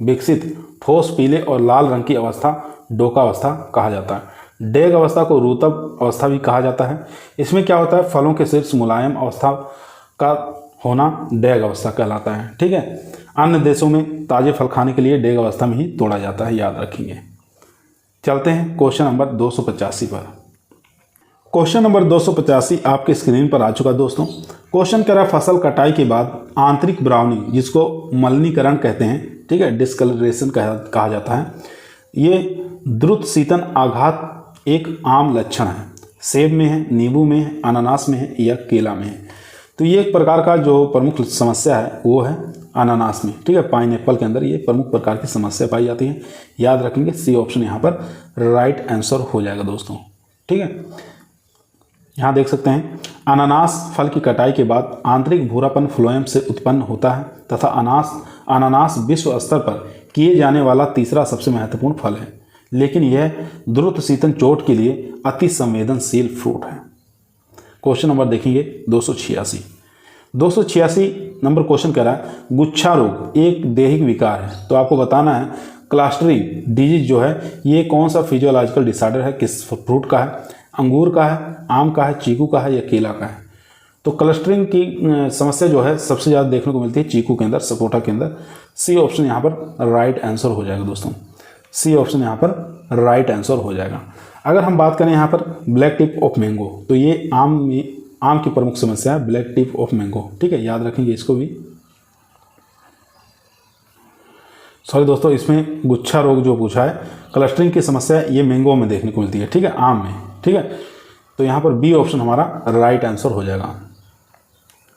विकसित ठोस पीले और लाल रंग की अवस्था डोका अवस्था कहा जाता है। डेग अवस्था को रूतब अवस्था भी कहा जाता है। इसमें क्या होता है, फलों के शीर्ष मुलायम अवस्था का होना डेग अवस्था कहलाता है, ठीक है। अन्य देशों में ताजे फल खाने के लिए डेग अवस्था में ही तोड़ा जाता है, याद रखेंगे। चलते हैं क्वेश्चन नंबर 285 पर। क्वेश्चन नंबर 285 आपके स्क्रीन पर आ चुका दोस्तों। क्वेश्चन कह रहा है फसल कटाई के बाद आंतरिक ब्राउनिंग, जिसको मलिनीकरण कहते हैं, ठीक है, डिस्कलरेशन कहा जाता है, ये द्रुत शीतन आघात एक आम लक्षण है। सेब में है, नींबू में है, अनानास में है या केला में है। तो ये एक प्रकार का जो प्रमुख समस्या है वो है अनानास में, ठीक है। पाइनएप्पल के अंदर ये प्रमुख प्रकार की समस्या पाई जाती है, याद रखेंगे। सी ऑप्शन यहाँ पर राइट आंसर हो जाएगा दोस्तों, ठीक है। यहाँ देख सकते हैं अनानास फल की कटाई के बाद आंतरिक भूरापन फ्लोएम से उत्पन्न होता है तथा अनानास विश्व स्तर पर किए जाने वाला तीसरा सबसे महत्वपूर्ण फल है, लेकिन यह द्रुत शीतन चोट के लिए अति संवेदनशील फ्रूट है। क्वेश्चन नंबर देखेंगे 286। 286 नंबर क्वेश्चन कह रहा है गुच्छा रोग एक दैहिक विकार है। तो आपको बताना है क्लस्टरिंग डिजीज जो है ये कौन सा फिजियोलॉजिकल डिसऑर्डर है, किस फ्रूट का है, अंगूर का है, आम का है, चीकू का है या केला का है। तो क्लस्टरिंग की समस्या जो है सबसे ज़्यादा देखने को मिलती है चीकू के अंदर, सपोटा के अंदर। सी ऑप्शन यहाँ पर राइट आंसर हो जाएगा दोस्तों। सी ऑप्शन यहाँ पर राइट आंसर हो जाएगा। अगर हम बात करें यहाँ पर ब्लैक टिप ऑफ मैंगो, तो ये आम की प्रमुख समस्या है, ब्लैक टिप ऑफ मैंगो, ठीक है, याद रखेंगे इसको भी। सॉरी दोस्तों, इसमें गुच्छा रोग जो पूछा है, क्लस्टरिंग की समस्या ये मैंगो में देखने को मिलती है, ठीक है, आम में, ठीक है। तो यहाँ पर बी ऑप्शन हमारा राइट आंसर हो जाएगा।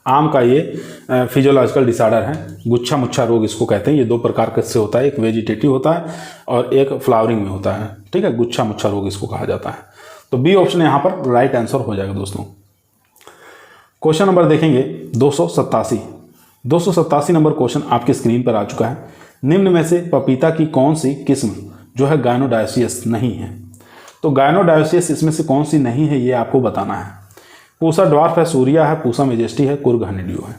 आम का ये फिजियोलॉजिकल डिसऑर्डर है, गुच्छा मुच्छा रोग इसको कहते हैं। ये दो प्रकार से होता है, एक वेजिटेटिव होता है और एक फ्लावरिंग में होता है, ठीक है। गुच्छा मुच्छा रोग इसको कहा जाता है। तो बी ऑप्शन यहाँ पर राइट आंसर हो जाएगा दोस्तों। क्वेश्चन नंबर देखेंगे 287। 287 नंबर क्वेश्चन आपकी स्क्रीन पर आ चुका है। निम्न में से पपीता की कौन सी किस्म जो है गायनोडायोसियस नहीं है? तो गायनोडायोसियस इसमें से कौन सी नहीं है ये आपको बताना है। पूसा ड्वार्फ है, सूर्या है, पूसा मेजेस्टी है, कुर्ग हनीड्यू है।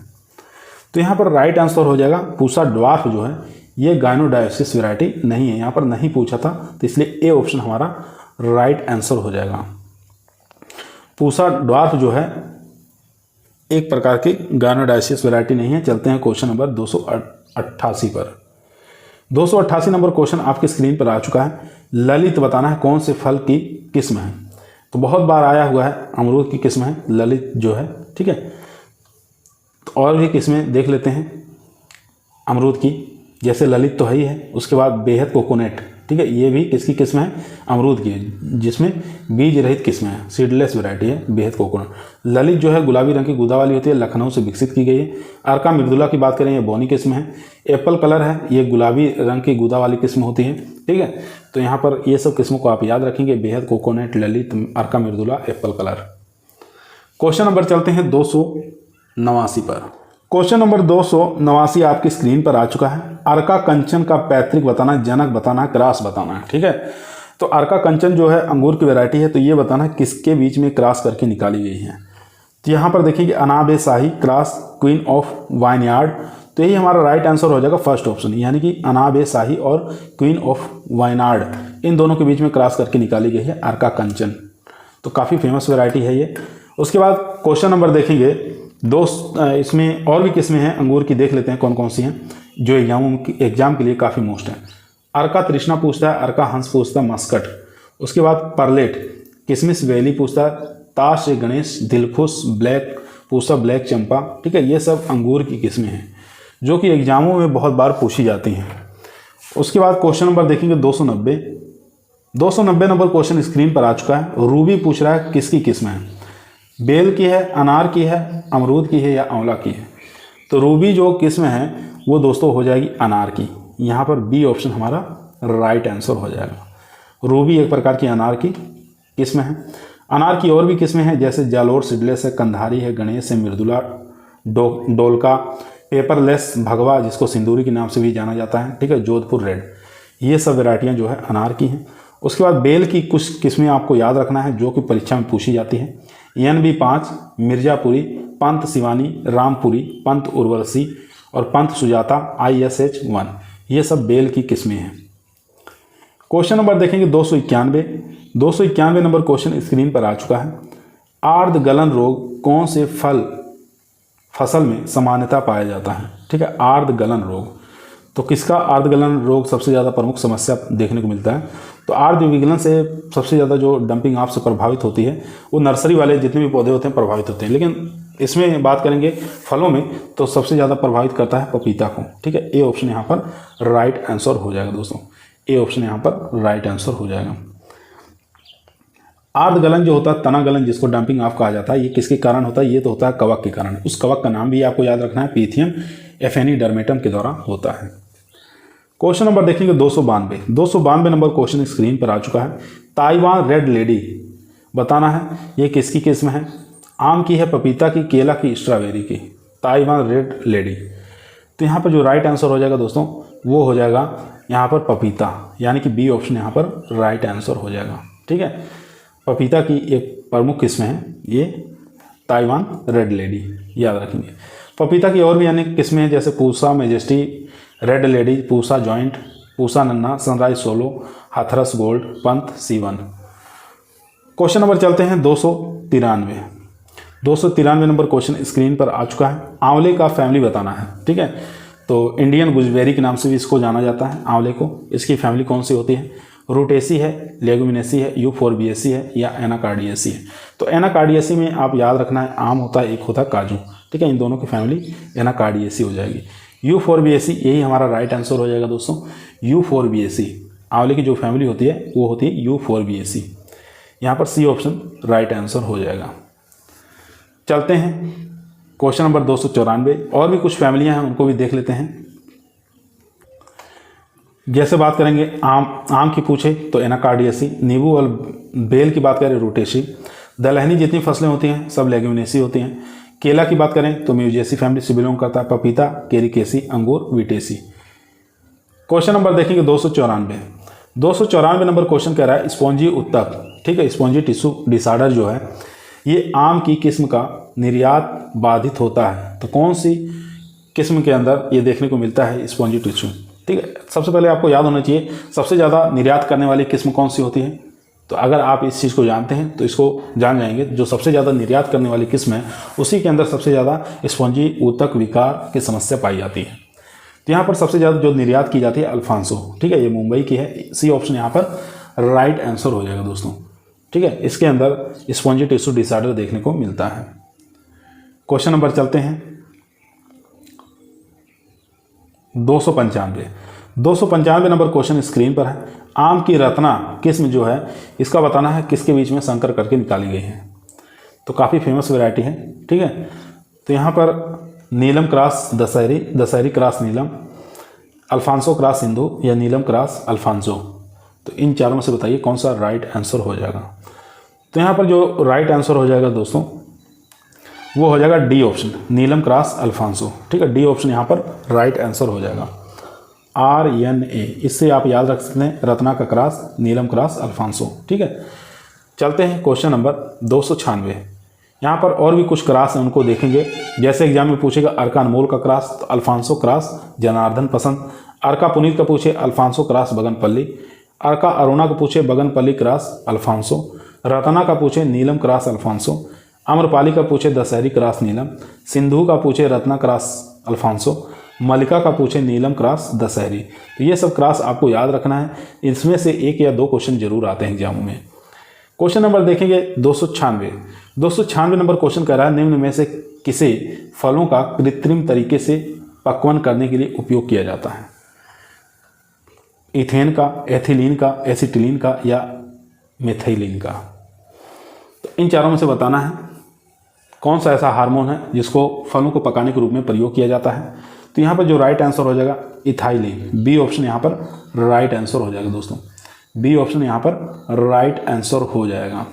तो यहाँ पर राइट आंसर हो जाएगा पूसा ड्वार्फ जो है ये गायनोडायोसियस वैरायटी नहीं है, यहाँ पर नहीं पूछा था, तो इसलिए ए ऑप्शन हमारा राइट आंसर हो जाएगा। पूसा ड्वार्फ जो है एक प्रकार की गायनोडायोसियस वैरायटी नहीं है। चलते हैं क्वेश्चन नंबर 288 पर। 288 नंबर क्वेश्चन आपकी स्क्रीन पर आ चुका है। ललित बताना है कौन से फल की किस्म है? तो बहुत बार आया हुआ है, अमरूद की किस्म है ललित जो है, ठीक है। तो और भी किस्में देख लेते हैं अमरूद की, जैसे ललित तो है ही है, उसके बाद बेहद कोकोनट, ठीक है, ये भी किसकी किस्म है? अमरूद की, जिसमें बीज रहित किस्म है, सीडलेस वैरायटी है बेहद कोकोनट। ललित जो है गुलाबी रंग की गुदा वाली होती है, लखनऊ से विकसित की गई है। अर्का मृदुला की बात करें, ये बोनी किस्म है। एप्पल कलर है, ये गुलाबी रंग की गुदा वाली किस्म होती है, ठीक है। तो यहाँ पर ये सब किस्मों को आप याद रखेंगे, बेहद coconut, Lalit, Arka Mridula, apple colour. Question number चलते हैं 289 पर। क्वेश्चन नंबर 289 आपकी स्क्रीन पर आ चुका है। अर्का कंचन का पैतृक बताना, जनक बताना, क्रॉस बताना है, ठीक है। तो अर्का कंचन जो है अंगूर की वैरायटी है, तो ये बताना है किसके बीच में क्रॉस करके निकाली गई है। तो यहाँ पर देखेंगे अनाबे शाही क्रॉस क्वीन ऑफ वाइनयार्ड, तो यही हमारा राइट आंसर हो जाएगा फर्स्ट ऑप्शन, यानी कि अनाबे शाही और क्वीन ऑफ वाइनयार्ड इन दोनों के बीच में क्रॉस करके निकाली गई है अर्का कंचन। तो काफ़ी फेमस वैरायटी है ये। उसके बाद क्वेश्चन नंबर देखेंगे इसमें और भी किस्में हैं अंगूर की, देख लेते हैं कौन कौन सी हैं जो एग्जाम के लिए काफ़ी मोस्ट है। अर्का तृष्णा पूछता है, अर्का हंस पूछता है, मस्कट। उसके बाद परलेट, किसमिस वैली पूछता है, ताश गणेश, दिलखुश, ब्लैक पूछता, ब्लैक चंपा, ठीक है। ये सब अंगूर की किस्में हैं जो कि एग्जामों में बहुत बार पूछी जाती हैं। उसके बाद क्वेश्चन नंबर देखेंगे 290। 290 नंबर क्वेश्चन स्क्रीन पर आ चुका है। रूबी पूछ रहा है किसकी किस्म है? बेल की है, अनार की है, अमरूद की है या आंवला की है? तो रूबी जो किस्म है वो दोस्तों हो जाएगी अनार की। यहाँ पर बी ऑप्शन हमारा राइट आंसर हो जाएगा। रूबी एक प्रकार की अनार की किस्म है। अनार की और भी किस्में हैं, जैसे जालोर सीडलेस है, कंधारी है, गणेश है, मृदुला, डोलका, पेपरलेस, भगवा जिसको सिंदूरी के नाम से भी जाना जाता है, ठीक है, जोधपुर रेड, ये सब वैरायटियाँ जो है अनार की हैं। उसके बाद बेल की कुछ किस्में आपको याद रखना है जो कि परीक्षा में पूछी जाती है। NB5, मिर्जापुरी, पंत शिवानी, रामपुरी, पंत उर्वशी और पंत सुजाता, ISH1, ये सब बेल की किस्में हैं। क्वेश्चन नंबर देखेंगे 291। 291 नंबर क्वेश्चन स्क्रीन पर आ चुका है। आर्द्र गलन रोग कौन से फसल में सामान्यता पाया जाता है? ठीक है, आर्द्र गलन रोग। तो किसका आर्द्र गलन रोग सबसे ज़्यादा प्रमुख समस्या देखने को मिलता है? तो आर्द्र विगलन से सबसे ज़्यादा जो डंपिंग ऑफ से प्रभावित होती है वो नर्सरी वाले जितने भी पौधे होते हैं प्रभावित होते हैं, लेकिन इसमें बात करेंगे फलों में तो सबसे ज़्यादा प्रभावित करता है पपीता को, ठीक है। ए ऑप्शन यहाँ पर राइट आंसर हो जाएगा दोस्तों, ए ऑप्शन यहाँ पर राइट आंसर हो जाएगा। आर्द्र गलन जो होता है, तना गलन जिसको डंपिंग ऑफ कहा जाता है, ये किसके कारण होता है? ये तो होता है कवक के कारण। उस कवक का नाम भी आपको याद रखना है, पीथियम एफेनिडर्मेटम के द्वारा होता है। क्वेश्चन नंबर देखेंगे 292। 292 नंबर क्वेश्चन स्क्रीन पर आ चुका है। ताइवान रेड लेडी बताना है ये किसकी किस्म है? आम की है, पपीता की, केला की, स्ट्रॉबेरी की? Taiwan red lady. तो यहाँ पर जो राइट आंसर हो जाएगा दोस्तों वो हो जाएगा यहाँ पर पपीता, यानी कि बी ऑप्शन यहाँ पर राइट आंसर हो जाएगा, ठीक है। पपीता की एक प्रमुख किस्म है ये ताइवान रेड लेडी, याद रखेंगे। पपीता की और भी अनेक किस्में हैं, जैसे Pusa majesty, red lady, Pusa giant, Pusa Nanna, sunrise solo, Hathras gold, Pant C1। Question number चलते हैं 293। 293 नंबर क्वेश्चन स्क्रीन पर आ चुका है। आंवले का फैमिली बताना है, ठीक है। तो इंडियन गुजबेरी के नाम से भी इसको जाना जाता है आंवले को। इसकी फैमिली कौन सी होती है? रूटेसी है, लेगुमिनेसी है, यूफोरबिएसी है या एनाकार्डियेसी है? तो एनाकार्डियेसी में आप याद रखना है आम होता है, एक होता है काजू, ठीक है। इन दोनों की फैमिली एनाकार्डियेसी हो जाएगी। यूफोरबिएसी यही हमारा राइट आंसर हो जाएगा दोस्तों। यूफोरबिएसी आंवले की जो फैमिली होती है वो होती है यूफोरबिएसी। यहाँ पर सी ऑप्शन राइट आंसर हो जाएगा। चलते हैं क्वेश्चन नंबर 294। और भी कुछ फैमिलियां हैं उनको भी देख लेते हैं। जैसे बात करेंगे आम की पूछे तो एनाकार्डियेसी, नींबू और बेल की बात करें रूटेसी, दलहनी जितनी फसलें होती हैं सब लेग्यूमिनेसी होती हैं। केला की बात करें तो म्यूजेसी फैमिली से बिलोंग करता है। पपीता केरिकेसी, अंगूर विटेसी। क्वेश्चन नंबर देखेंगे 294 नंबर क्वेश्चन कह रहा है स्पॉन्जी उत्तक, ठीक है, स्पॉन्जी टिश्यू डिसऑर्डर जो है ये आम की किस्म का निर्यात बाधित होता है। तो कौन सी किस्म के अंदर ये देखने को मिलता है स्पॉन्जी टिश्यू, ठीक है। सबसे पहले आपको याद होना चाहिए सबसे ज़्यादा निर्यात करने वाली किस्म कौन सी होती है। तो अगर आप इस चीज़ को जानते हैं तो इसको जान जाएंगे, जो सबसे ज़्यादा निर्यात करने वाली किस्म है उसी के अंदर सबसे ज़्यादा स्पॉन्जी ऊतक विकार की समस्या पाई जाती है। तो यहाँ पर सबसे ज़्यादा जो निर्यात की जाती है अल्फांसो, ठीक है, ये मुंबई की है। सी ऑप्शन यहाँ पर राइट आंसर हो जाएगा दोस्तों, ठीक है। इसके अंदर स्पॉन्जी टिश्यू डिसऑर्डर देखने को मिलता है। क्वेश्चन नंबर चलते हैं 295 नंबर क्वेश्चन स्क्रीन पर है। आम की रत्ना किस्म जो है इसका बताना है किसके बीच में संकर करके निकाली गई है। तो काफ़ी फेमस वैरायटी है, ठीक है। तो यहाँ पर नीलम क्रॉस दशहरी, दशहरी क्रॉस नीलम, अल्फांसो क्रॉस सिंधु या नीलम क्रॉस अल्फांसो। तो इन चारों में से बताइए कौन सा राइट आंसर हो जाएगा। तो यहाँ पर जो राइट आंसर हो जाएगा दोस्तों वो हो जाएगा डी ऑप्शन, नीलम क्रॉस अल्फांसो, ठीक है। डी ऑप्शन यहाँ पर राइट आंसर हो जाएगा। RNA, इससे आप याद रख सकते हैं रत्ना का क्रॉस, नीलम क्रॉस अल्फांसो, ठीक है। चलते हैं क्वेश्चन नंबर 296। यहाँ पर और भी कुछ क्रॉस हैं उनको देखेंगे। जैसे एग्जाम में पूछेगा अर्का अनमोल का क्रॉस तो अल्फांसो क्रॉस जनार्दन पसंद, अर्का पुनीत का पूछे अल्फांसो क्रॉस बगनपल्ली, अर्का अरुणा का पूछे बगनपल्ली क्रॉस अल्फांसो, रत्ना का पूछे नीलम क्रॉस अल्फांसो, आम्रपाली का पूछे दशहरी क्रॉस नीलम, सिंधु का पूछे रत्ना क्रॉस अल्फांसो, मल्लिका का पूछे नीलम क्रॉस दशहरी। तो ये सब क्रॉस आपको याद रखना है, इसमें से एक या दो क्वेश्चन जरूर आते हैं एग्जामों में। क्वेश्चन नंबर देखेंगे 296 नंबर क्वेश्चन कर रहा है निम्न में से किसे फलों का कृत्रिम तरीके से पक्वन करने के लिए उपयोग किया जाता है। इथेन का, एथिलीन का, एसिटिलीन का या मिथाइलिन का। तो इन चारों में से बताना है कौन सा ऐसा हार्मोन है जिसको फलों को पकाने के रूप में प्रयोग किया जाता है। तो यहाँ पर जो राइट आंसर हो जाएगा इथाइलिन, बी ऑप्शन यहाँ पर राइट आंसर हो जाएगा दोस्तों। बी ऑप्शन यहाँ पर राइट आंसर हो जाएगा।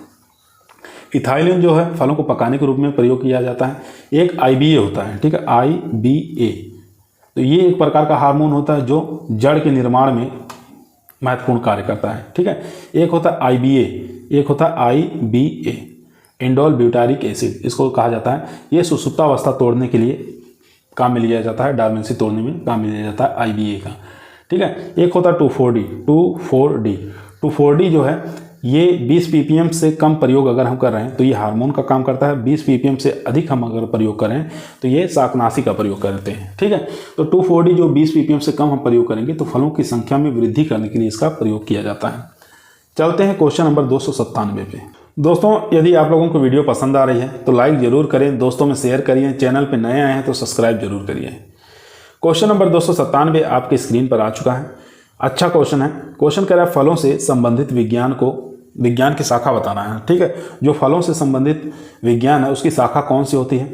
इथाइलिन जो है फलों को पकाने के रूप में प्रयोग किया जाता है। एक IBA होता है, ठीक है, IBA। तो ये एक प्रकार का हार्मोन होता है जो जड़ के निर्माण में महत्वपूर्ण कार्य करता है, ठीक है। एक होता है IBA, एक होता है IBA, इंडोल ब्यूटारिक एसिड इसको कहा जाता है। ये सुसुप्तावस्था तोड़ने के लिए काम में लिया जाता है, डॉर्मेंसी तोड़ने में काम में लिया जाता है IBA का, ठीक है। एक होता है 2,4-D जो है ये 20 ppm से कम प्रयोग अगर हम कर रहे हैं तो ये हार्मोन का काम करता है। 20 ppm से अधिक हम अगर प्रयोग करें तो ये शाकनाशी का प्रयोग करते हैं, ठीक है। तो 2,4-D जो 20 ppm से कम हम प्रयोग करेंगे तो फलों की संख्या में वृद्धि करने के लिए इसका प्रयोग किया जाता है। चलते हैं क्वेश्चन नंबर 297 पे। दोस्तों यदि आप लोगों को वीडियो पसंद आ रही है तो लाइक जरूर करें, दोस्तों में शेयर करिए, चैनल पे नए आए हैं तो सब्सक्राइब जरूर करिए। क्वेश्चन नंबर 297 आपके स्क्रीन पर आ चुका है। अच्छा क्वेश्चन है। क्वेश्चन कह रहा है फलों से संबंधित विज्ञान की शाखा बताना है, ठीक है। जो फलों से संबंधित विज्ञान है उसकी शाखा कौन सी होती है।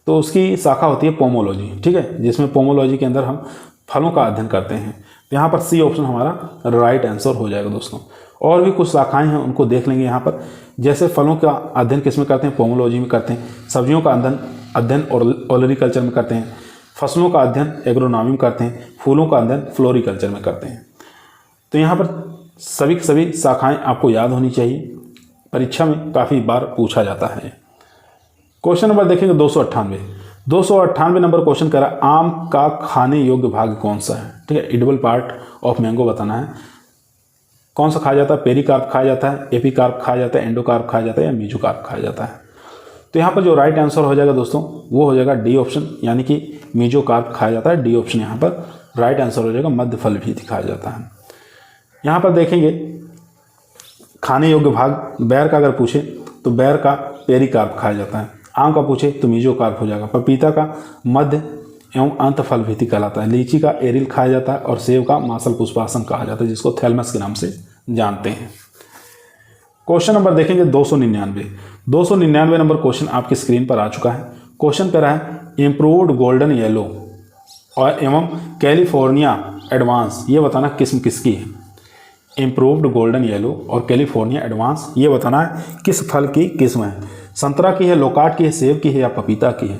तो उसकी शाखा होती है पोमोलॉजी, ठीक है, जिसमें पोमोलॉजी के अंदर हम फलों का अध्ययन करते हैं। तो यहाँ पर सी ऑप्शन हमारा राइट आंसर हो जाएगा दोस्तों। और भी कुछ शाखाएं हैं उनको देख लेंगे यहाँ पर। जैसे फलों का अध्ययन किस में करते हैं, पोमोलॉजी में करते हैं। सब्जियों का अध्ययन ओलरीकल्चर में करते हैं। फसलों का अध्ययन एग्रोनॉमी में करते हैं। फूलों का अध्ययन फ्लोरिकल्चर में करते हैं। तो यहाँ पर सभी शाखाएं आपको याद होनी चाहिए, परीक्षा में काफ़ी बार पूछा जाता है। क्वेश्चन नंबर देखेंगे 298 नंबर क्वेश्चन कह रहा है आम का खाने योग्य भाग कौन सा है, ठीक है। एडिबल पार्ट ऑफ मैंगो बताना है। कौन सा खाया जाता है, पेरिकार्प खाया जाता है, एपिकार्प खाया जाता है, एंडोकार्प खाया जाता है या मीजोकार्प खाया जाता है। तो यहाँ पर जो राइट आंसर हो जाएगा दोस्तों वो हो जाएगा डी ऑप्शन, यानी कि मीजोकार्प खाया जाता है। डी ऑप्शन यहाँ पर राइट आंसर हो जाएगा। मध्य फल भी खाया जाता है। यहाँ पर देखेंगे खाने योग्य भाग, बैर का अगर पूछे तो बैर का पेरिकार्प खाया जाता है। आम का पूछे तो मीजोकार्प हो जाएगा। पपीता का मध्य एवं अंत फल भीति कहलाता है। लीची का एरिल खाया जाता है और सेब का मासल पुष्पासन कहा जाता है, जिसको थैलमस के नाम से जानते हैं। क्वेश्चन नंबर देखेंगे 299। 299 नंबर क्वेश्चन आपकी स्क्रीन पर आ चुका है। क्वेश्चन कर रहा है इम्प्रूव्ड गोल्डन येलो और एवं कैलिफोर्निया एडवांस, ये बताना किस्म किसकी है। इम्प्रूव्ड गोल्डन येलो और कैलिफोर्निया एडवांस, ये बताना है किस फल की किस्म है। संतरा की है, लोकाट की है, सेब की है या पपीता की है।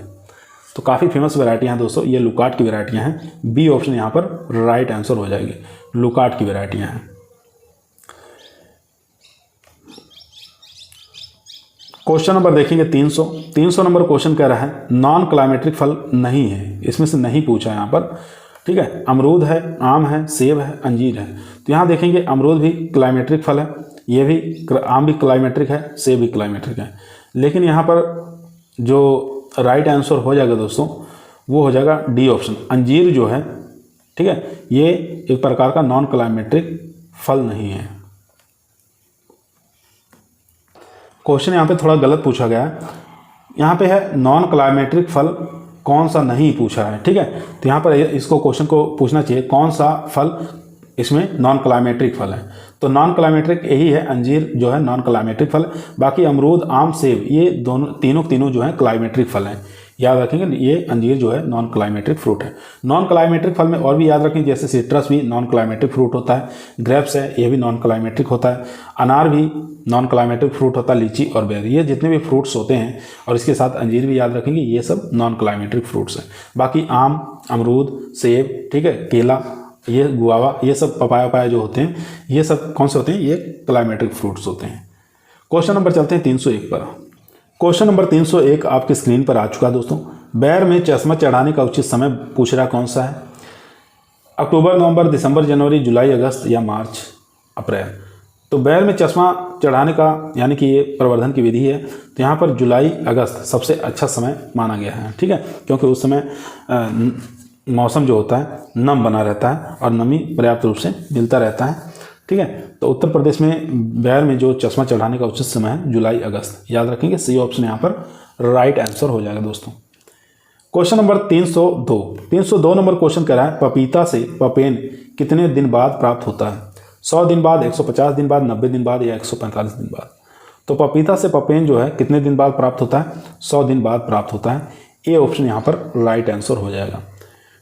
तो काफ़ी फेमस वैरायटियाँ हैं दोस्तों, ये लुकाट की वैरायटियाँ हैं। बी ऑप्शन यहाँ पर राइट आंसर हो जाएगी, लुकाट की वैरायटियाँ हैं। क्वेश्चन नंबर देखेंगे 300। 300 नंबर क्वेश्चन कह रहा है नॉन क्लाइमेट्रिक फल नहीं है, इसमें से नहीं पूछा है यहाँ पर, ठीक है। अमरूद है, आम है, सेब है, अंजीर है। तो यहाँ देखेंगे अमरूद भी क्लाइमेट्रिक फल है, ये भी, आम भी क्लाइमेट्रिक है, सेब भी क्लाइमेट्रिक है। लेकिन यहाँ पर जो राइट आंसर हो जाएगा दोस्तों वो हो जाएगा डी ऑप्शन, अंजीर जो है, ठीक है, ये एक प्रकार का नॉन क्लाइमेट्रिक फल नहीं है। क्वेश्चन यहाँ पे थोड़ा गलत पूछा गया है, यहाँ पे है नॉन क्लाइमेट्रिक फल कौन सा नहीं पूछा है, ठीक है। तो यहाँ पर इसको क्वेश्चन को पूछना चाहिए कौन सा फल इसमें नॉन क्लाइमेट्रिक फल है। तो नॉन क्लाइमेट्रिक यही है, अंजीर जो है नॉन क्लाइमेट्रिक फल। बाकी अमरूद, आम, सेब ये दोनों तीनों जो है क्लाइमेट्रिक फल हैं। याद रखेंगे ये अंजीर जो है नॉन क्लाइमेट्रिक फ्रूट है। नॉन क्लाइमेट्रिक फल में और भी याद रखें, जैसे सिट्रस भी नॉन क्लाइमेट्रिक फ्रूट होता है, ग्रेप्स है ये भी नॉन क्लाइमेट्रिक होता है, अनार भी नॉन क्लाइमेट्रिक फ्रूट होता है, लीची और बेरी, ये जितने भी फ्रूट्स होते हैं और इसके साथ अंजीर भी याद रखेंगे, ये सब नॉन क्लाइमेट्रिक फ्रूट्स हैं। बाकी आम, अमरूद, सेब, ठीक है, केला, ये गुआवा, ये सब पपाया जो होते हैं, ये सब कौन से होते हैं, ये क्लाइमेट्रिक फ्रूट्स होते हैं। क्वेश्चन नंबर चलते हैं 301 पर। क्वेश्चन नंबर 301 आपकी स्क्रीन पर आ चुका है दोस्तों। बैर में चश्मा चढ़ाने का उचित समय पूछ रहा कौन सा है। अक्टूबर, नवंबर, दिसंबर, जनवरी, जुलाई, अगस्त या मार्च, अप्रैल। तो बैर में चश्मा चढ़ाने का यानी कि ये प्रवर्धन की विधि है, तो यहाँ पर जुलाई अगस्त सबसे अच्छा समय माना गया है, ठीक है, क्योंकि उस समय मौसम जो होता है नम बना रहता है और नमी पर्याप्त रूप से मिलता रहता है, ठीक है। तो उत्तर प्रदेश में बैर में जो चश्मा चढ़ाने का उचित समय है जुलाई अगस्त, याद रखेंगे, सी ऑप्शन यहाँ पर राइट आंसर हो जाएगा दोस्तों। Question number 302। 302 नंबर क्वेश्चन कह रहा है पपीता से पपेन कितने दिन बाद प्राप्त होता है। 100 दिन बाद, 150 दिन बाद, 90 दिन बाद या 145 दिन बाद। तो पपीता से पपेन जो है कितने दिन बाद प्राप्त होता है, 100 दिन बाद प्राप्त होता है। ए ऑप्शन यहाँ पर राइट आंसर हो जाएगा।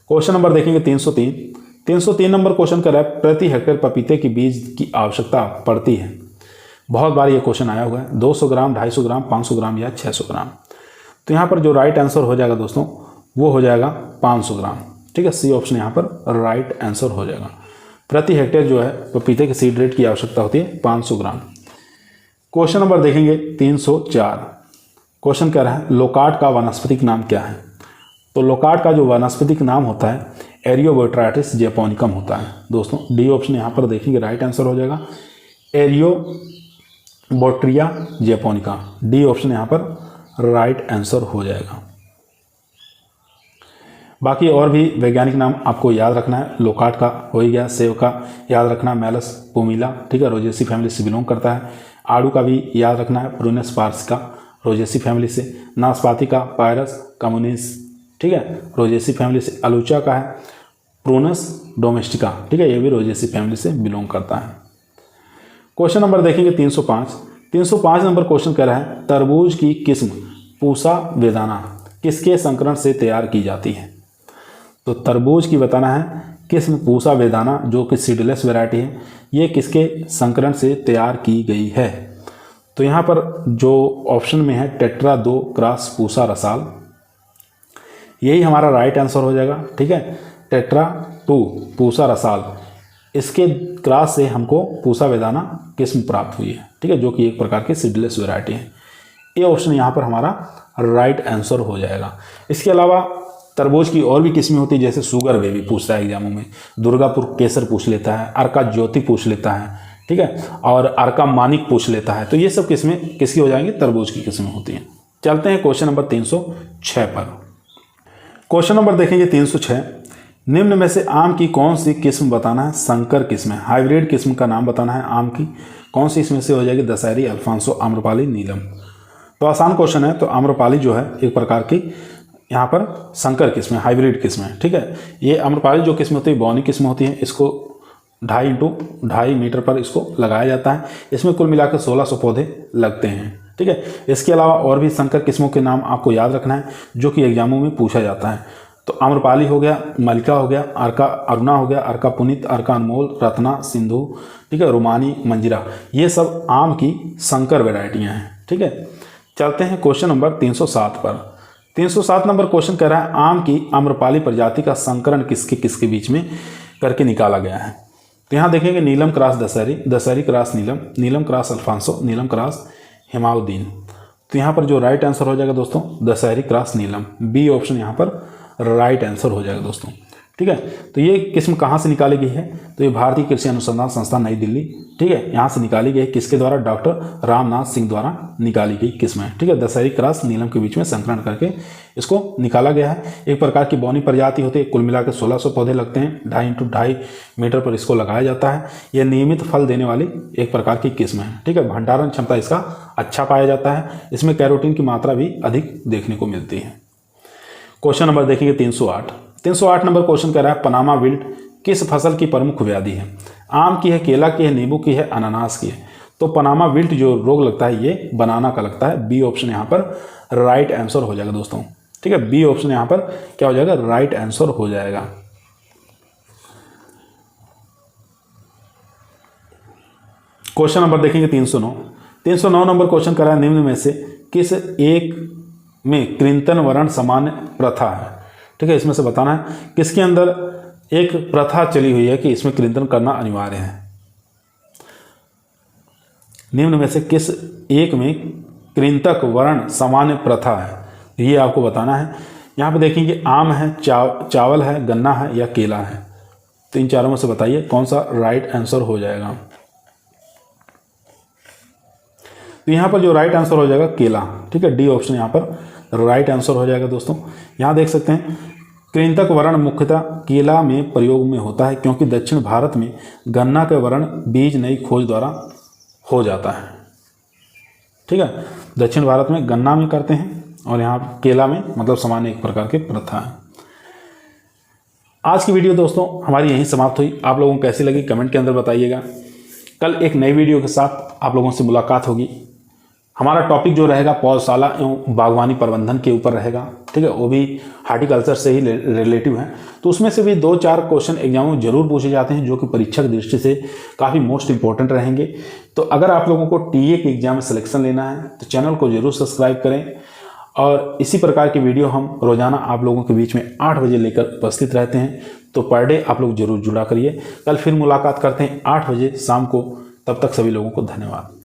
क्वेश्चन नंबर देखेंगे 303। 303 नंबर क्वेश्चन कर रहा है प्रति हेक्टेयर पपीते की बीज की आवश्यकता पड़ती है। बहुत बार ये क्वेश्चन आया हुआ है, 200 ग्राम, 250 ग्राम, 500 ग्राम या 600 ग्राम। तो यहाँ पर जो राइट आंसर हो जाएगा दोस्तों वो हो जाएगा 500 ग्राम, ठीक है, सी ऑप्शन यहाँ पर राइट आंसर हो जाएगा। प्रति हेक्टेयर जो है पपीते के सीड रेट की आवश्यकता होती है 500 ग्राम। क्वेश्चन नंबर देखेंगे 304। क्वेश्चन कह रहा है लोकाट का वानस्पतिक नाम क्या है। तो लोकाट का जो वानस्पतिक नाम होता है एरियोबोट्राटिस जैपोनिकम होता है दोस्तों। डी ऑप्शन यहाँ पर देखेंगे राइट आंसर हो जाएगा, एरियोबोट्रिया जैपोनिका, डी ऑप्शन यहाँ पर राइट आंसर हो जाएगा। बाकी और भी वैज्ञानिक नाम आपको याद रखना है, लोकाट का हो ही गया, सेब का याद रखना मेलस पुमिला, ठीक है, रोजेसी फैमिली से बिलोंग करता है। आड़ू का भी याद रखना है, प्रूनस पार्सिका, रोजेसी फैमिली से। नाशपाती का पायरस कम्युनिस, ठीक है, रोजेसी फैमिली से। अलूचा का है प्रूनस डोमेस्टिका, ठीक है, ये भी रोजेसी फैमिली से बिलोंग करता है। क्वेश्चन नंबर देखेंगे 305। 305 नंबर क्वेश्चन कह रहा है तरबूज की किस्म पूसा वेदाना किसके संकरण से तैयार की जाती है। तो तरबूज की बताना है किस्म पूसा वेदाना जो कि सीडलेस वैरायटी है, ये किसके संकरण से तैयार की गई है। तो यहाँ पर जो ऑप्शन में है टेट्रा 2 क्रॉस पूसा रसाल, यही हमारा राइट आंसर हो जाएगा, ठीक है। टेट्रा 2 पूसा रसाल, इसके क्रॉस से हमको पूसा वेदाना किस्म प्राप्त हुई है, ठीक है, जो कि एक प्रकार की सीडलेस वैरायटी है। ये ऑप्शन यहाँ पर हमारा राइट आंसर हो जाएगा। इसके अलावा तरबूज की और भी किस्में होती है, जैसे शुगर बेबी पूछता है एग्जामों में, दुर्गापुर केसर पूछ लेता है, अर्का ज्योति पूछ लेता है, ठीक है, और अर्का मानिक पूछ लेता है। तो ये सब किस्में किसकी हो जाएंगी, तरबूज की किस्में होती हैं। चलते हैं क्वेश्चन नंबर 306 पर। क्वेश्चन नंबर देखेंगे 306। निम्न में से आम की कौन सी किस्म बताना है, संकर किस्म है, हाइब्रिड किस्म का नाम बताना है आम की, कौन सी इसमें से हो जाएगी, दशहरी, अल्फांसो, आम्रपाली, नीलम। तो आसान क्वेश्चन है। तो आम्रपाली जो है एक प्रकार की यहाँ पर संकर किस्म है, हाइब्रिड किस्म है, ठीक है। ये आम्रपाली जो किस्म होती है बौनी किस्म होती है, इसको 2.5 इंटू 2.5 मीटर पर इसको लगाया जाता है। इसमें कुल मिलाकर 1600 पौधे लगते हैं। ठीक है, इसके अलावा और भी संकर किस्मों के नाम आपको याद रखना है जो कि एग्जामों में पूछा जाता है। तो आम्रपाली हो गया, मलिका हो गया, अर्का अरुणा हो गया, अर्का पुनीत, अर्का अनमोल, रत्ना, सिंधु, ठीक है, रुमानी, मंजीरा, ये सब आम की संकर वैरायटियाँ हैं। ठीक है, चलते हैं क्वेश्चन नंबर 307 पर। 307 नंबर क्वेश्चन कह रहा है आम की आम्रपाली प्रजाति का संकरण किसके किसके बीच में करके निकाला गया है। तो यहाँ देखेंगे नीलम क्रॉस दशहरी, दशहरी क्रॉस नीलम, नीलम क्रॉस अल्फांसो, नीलम क्रॉस हिमाउद्दीन। तो यहाँ पर जो राइट आंसर हो जाएगा दोस्तों दशहरी क्रॉस नीलम, बी ऑप्शन यहाँ पर राइट आंसर हो जाएगा दोस्तों। ठीक है, तो ये किस्म कहाँ से निकाली गई है, तो ये भारतीय कृषि अनुसंधान संस्थान नई दिल्ली, ठीक है, यहाँ से निकाली गई। किसके द्वारा, डॉक्टर रामनाथ सिंह द्वारा निकाली गई किस्म है। ठीक है, दशहरी क्रॉस नीलम के बीच में संकरण करके इसको निकाला गया है। एक प्रकार की बौनी प्रजाति होती है, कुल मिलाकर 1600 पौधे लगते हैं, 2.5 इंटू 2.5 मीटर पर इसको लगाया जाता है। यह नियमित फल देने वाली एक प्रकार की किस्म है। ठीक है, भंडारण क्षमता इसका अच्छा पाया जाता है, इसमें कैरोटीन की मात्रा भी अधिक देखने को मिलती है। क्वेश्चन नंबर देखेंगे 308 नंबर क्वेश्चन कह रहा है पनामा विल्ट किस फसल की प्रमुख व्याधि है। आम की है, केला की है, नींबू की है, अनानास की है। तो पनामा विल्ट जो रोग लगता है ये बनाना का लगता है, बी ऑप्शन यहाँ पर राइट आंसर हो जाएगा दोस्तों। ठीक है, बी ऑप्शन यहाँ पर क्या हो जाएगा, राइट आंसर हो जाएगा। क्वेश्चन नंबर देखेंगे 309 नंबर क्वेश्चन कर रहा है निम्न में से किस एक में कृंतन वर्ण सामान्य प्रथा है। ठीक है, इसमें से बताना है किसके अंदर एक प्रथा चली हुई है कि इसमें कृंतन करना अनिवार्य है। निम्न में से किस एक में कृंतक वर्ण सामान्य प्रथा है, ये आपको बताना है। यहाँ पे देखेंगे आम है, चावल है, गन्ना है या केला है। तो इन चारों में से बताइए कौन सा राइट आंसर हो जाएगा। तो यहाँ पर जो राइट आंसर हो जाएगा केला। ठीक है, डी ऑप्शन यहाँ पर राइट आंसर हो जाएगा दोस्तों। यहाँ देख सकते हैं कृंतक वर्ण मुख्यतः केला में प्रयोग में होता है क्योंकि दक्षिण भारत में गन्ना का वर्ण बीज नई खोज द्वारा हो जाता है। ठीक है, दक्षिण भारत में गन्ना में करते हैं और यहाँ केला में मतलब सामान्य एक प्रकार की प्रथा है। आज की वीडियो दोस्तों हमारी यहीं समाप्त हुई। आप लोगों को कैसी लगी कमेंट के अंदर बताइएगा। कल एक नई वीडियो के साथ आप लोगों से मुलाकात होगी। हमारा टॉपिक जो रहेगा पौधशाला एवं बागवानी प्रबंधन के ऊपर रहेगा। ठीक है, वो भी हार्टिकल्चर से ही रिलेटिव है। तो उसमें से भी 2-4 क्वेश्चन एग्जाम में जरूर पूछे जाते हैं जो कि परीक्षा की दृष्टि से काफ़ी मोस्ट इंपॉर्टेंट रहेंगे। तो अगर आप लोगों को टीए के एग्जाम में सिलेक्शन लेना है तो चैनल को जरूर सब्सक्राइब करें और इसी प्रकार की वीडियो हम रोजाना आप लोगों के बीच में 8 बजे लेकर उपस्थित रहते हैं। तो पर डे आप लोग जरूर जुड़ा करिए। कल फिर मुलाकात करते हैं 8 बजे शाम को। तब तक सभी लोगों को धन्यवाद।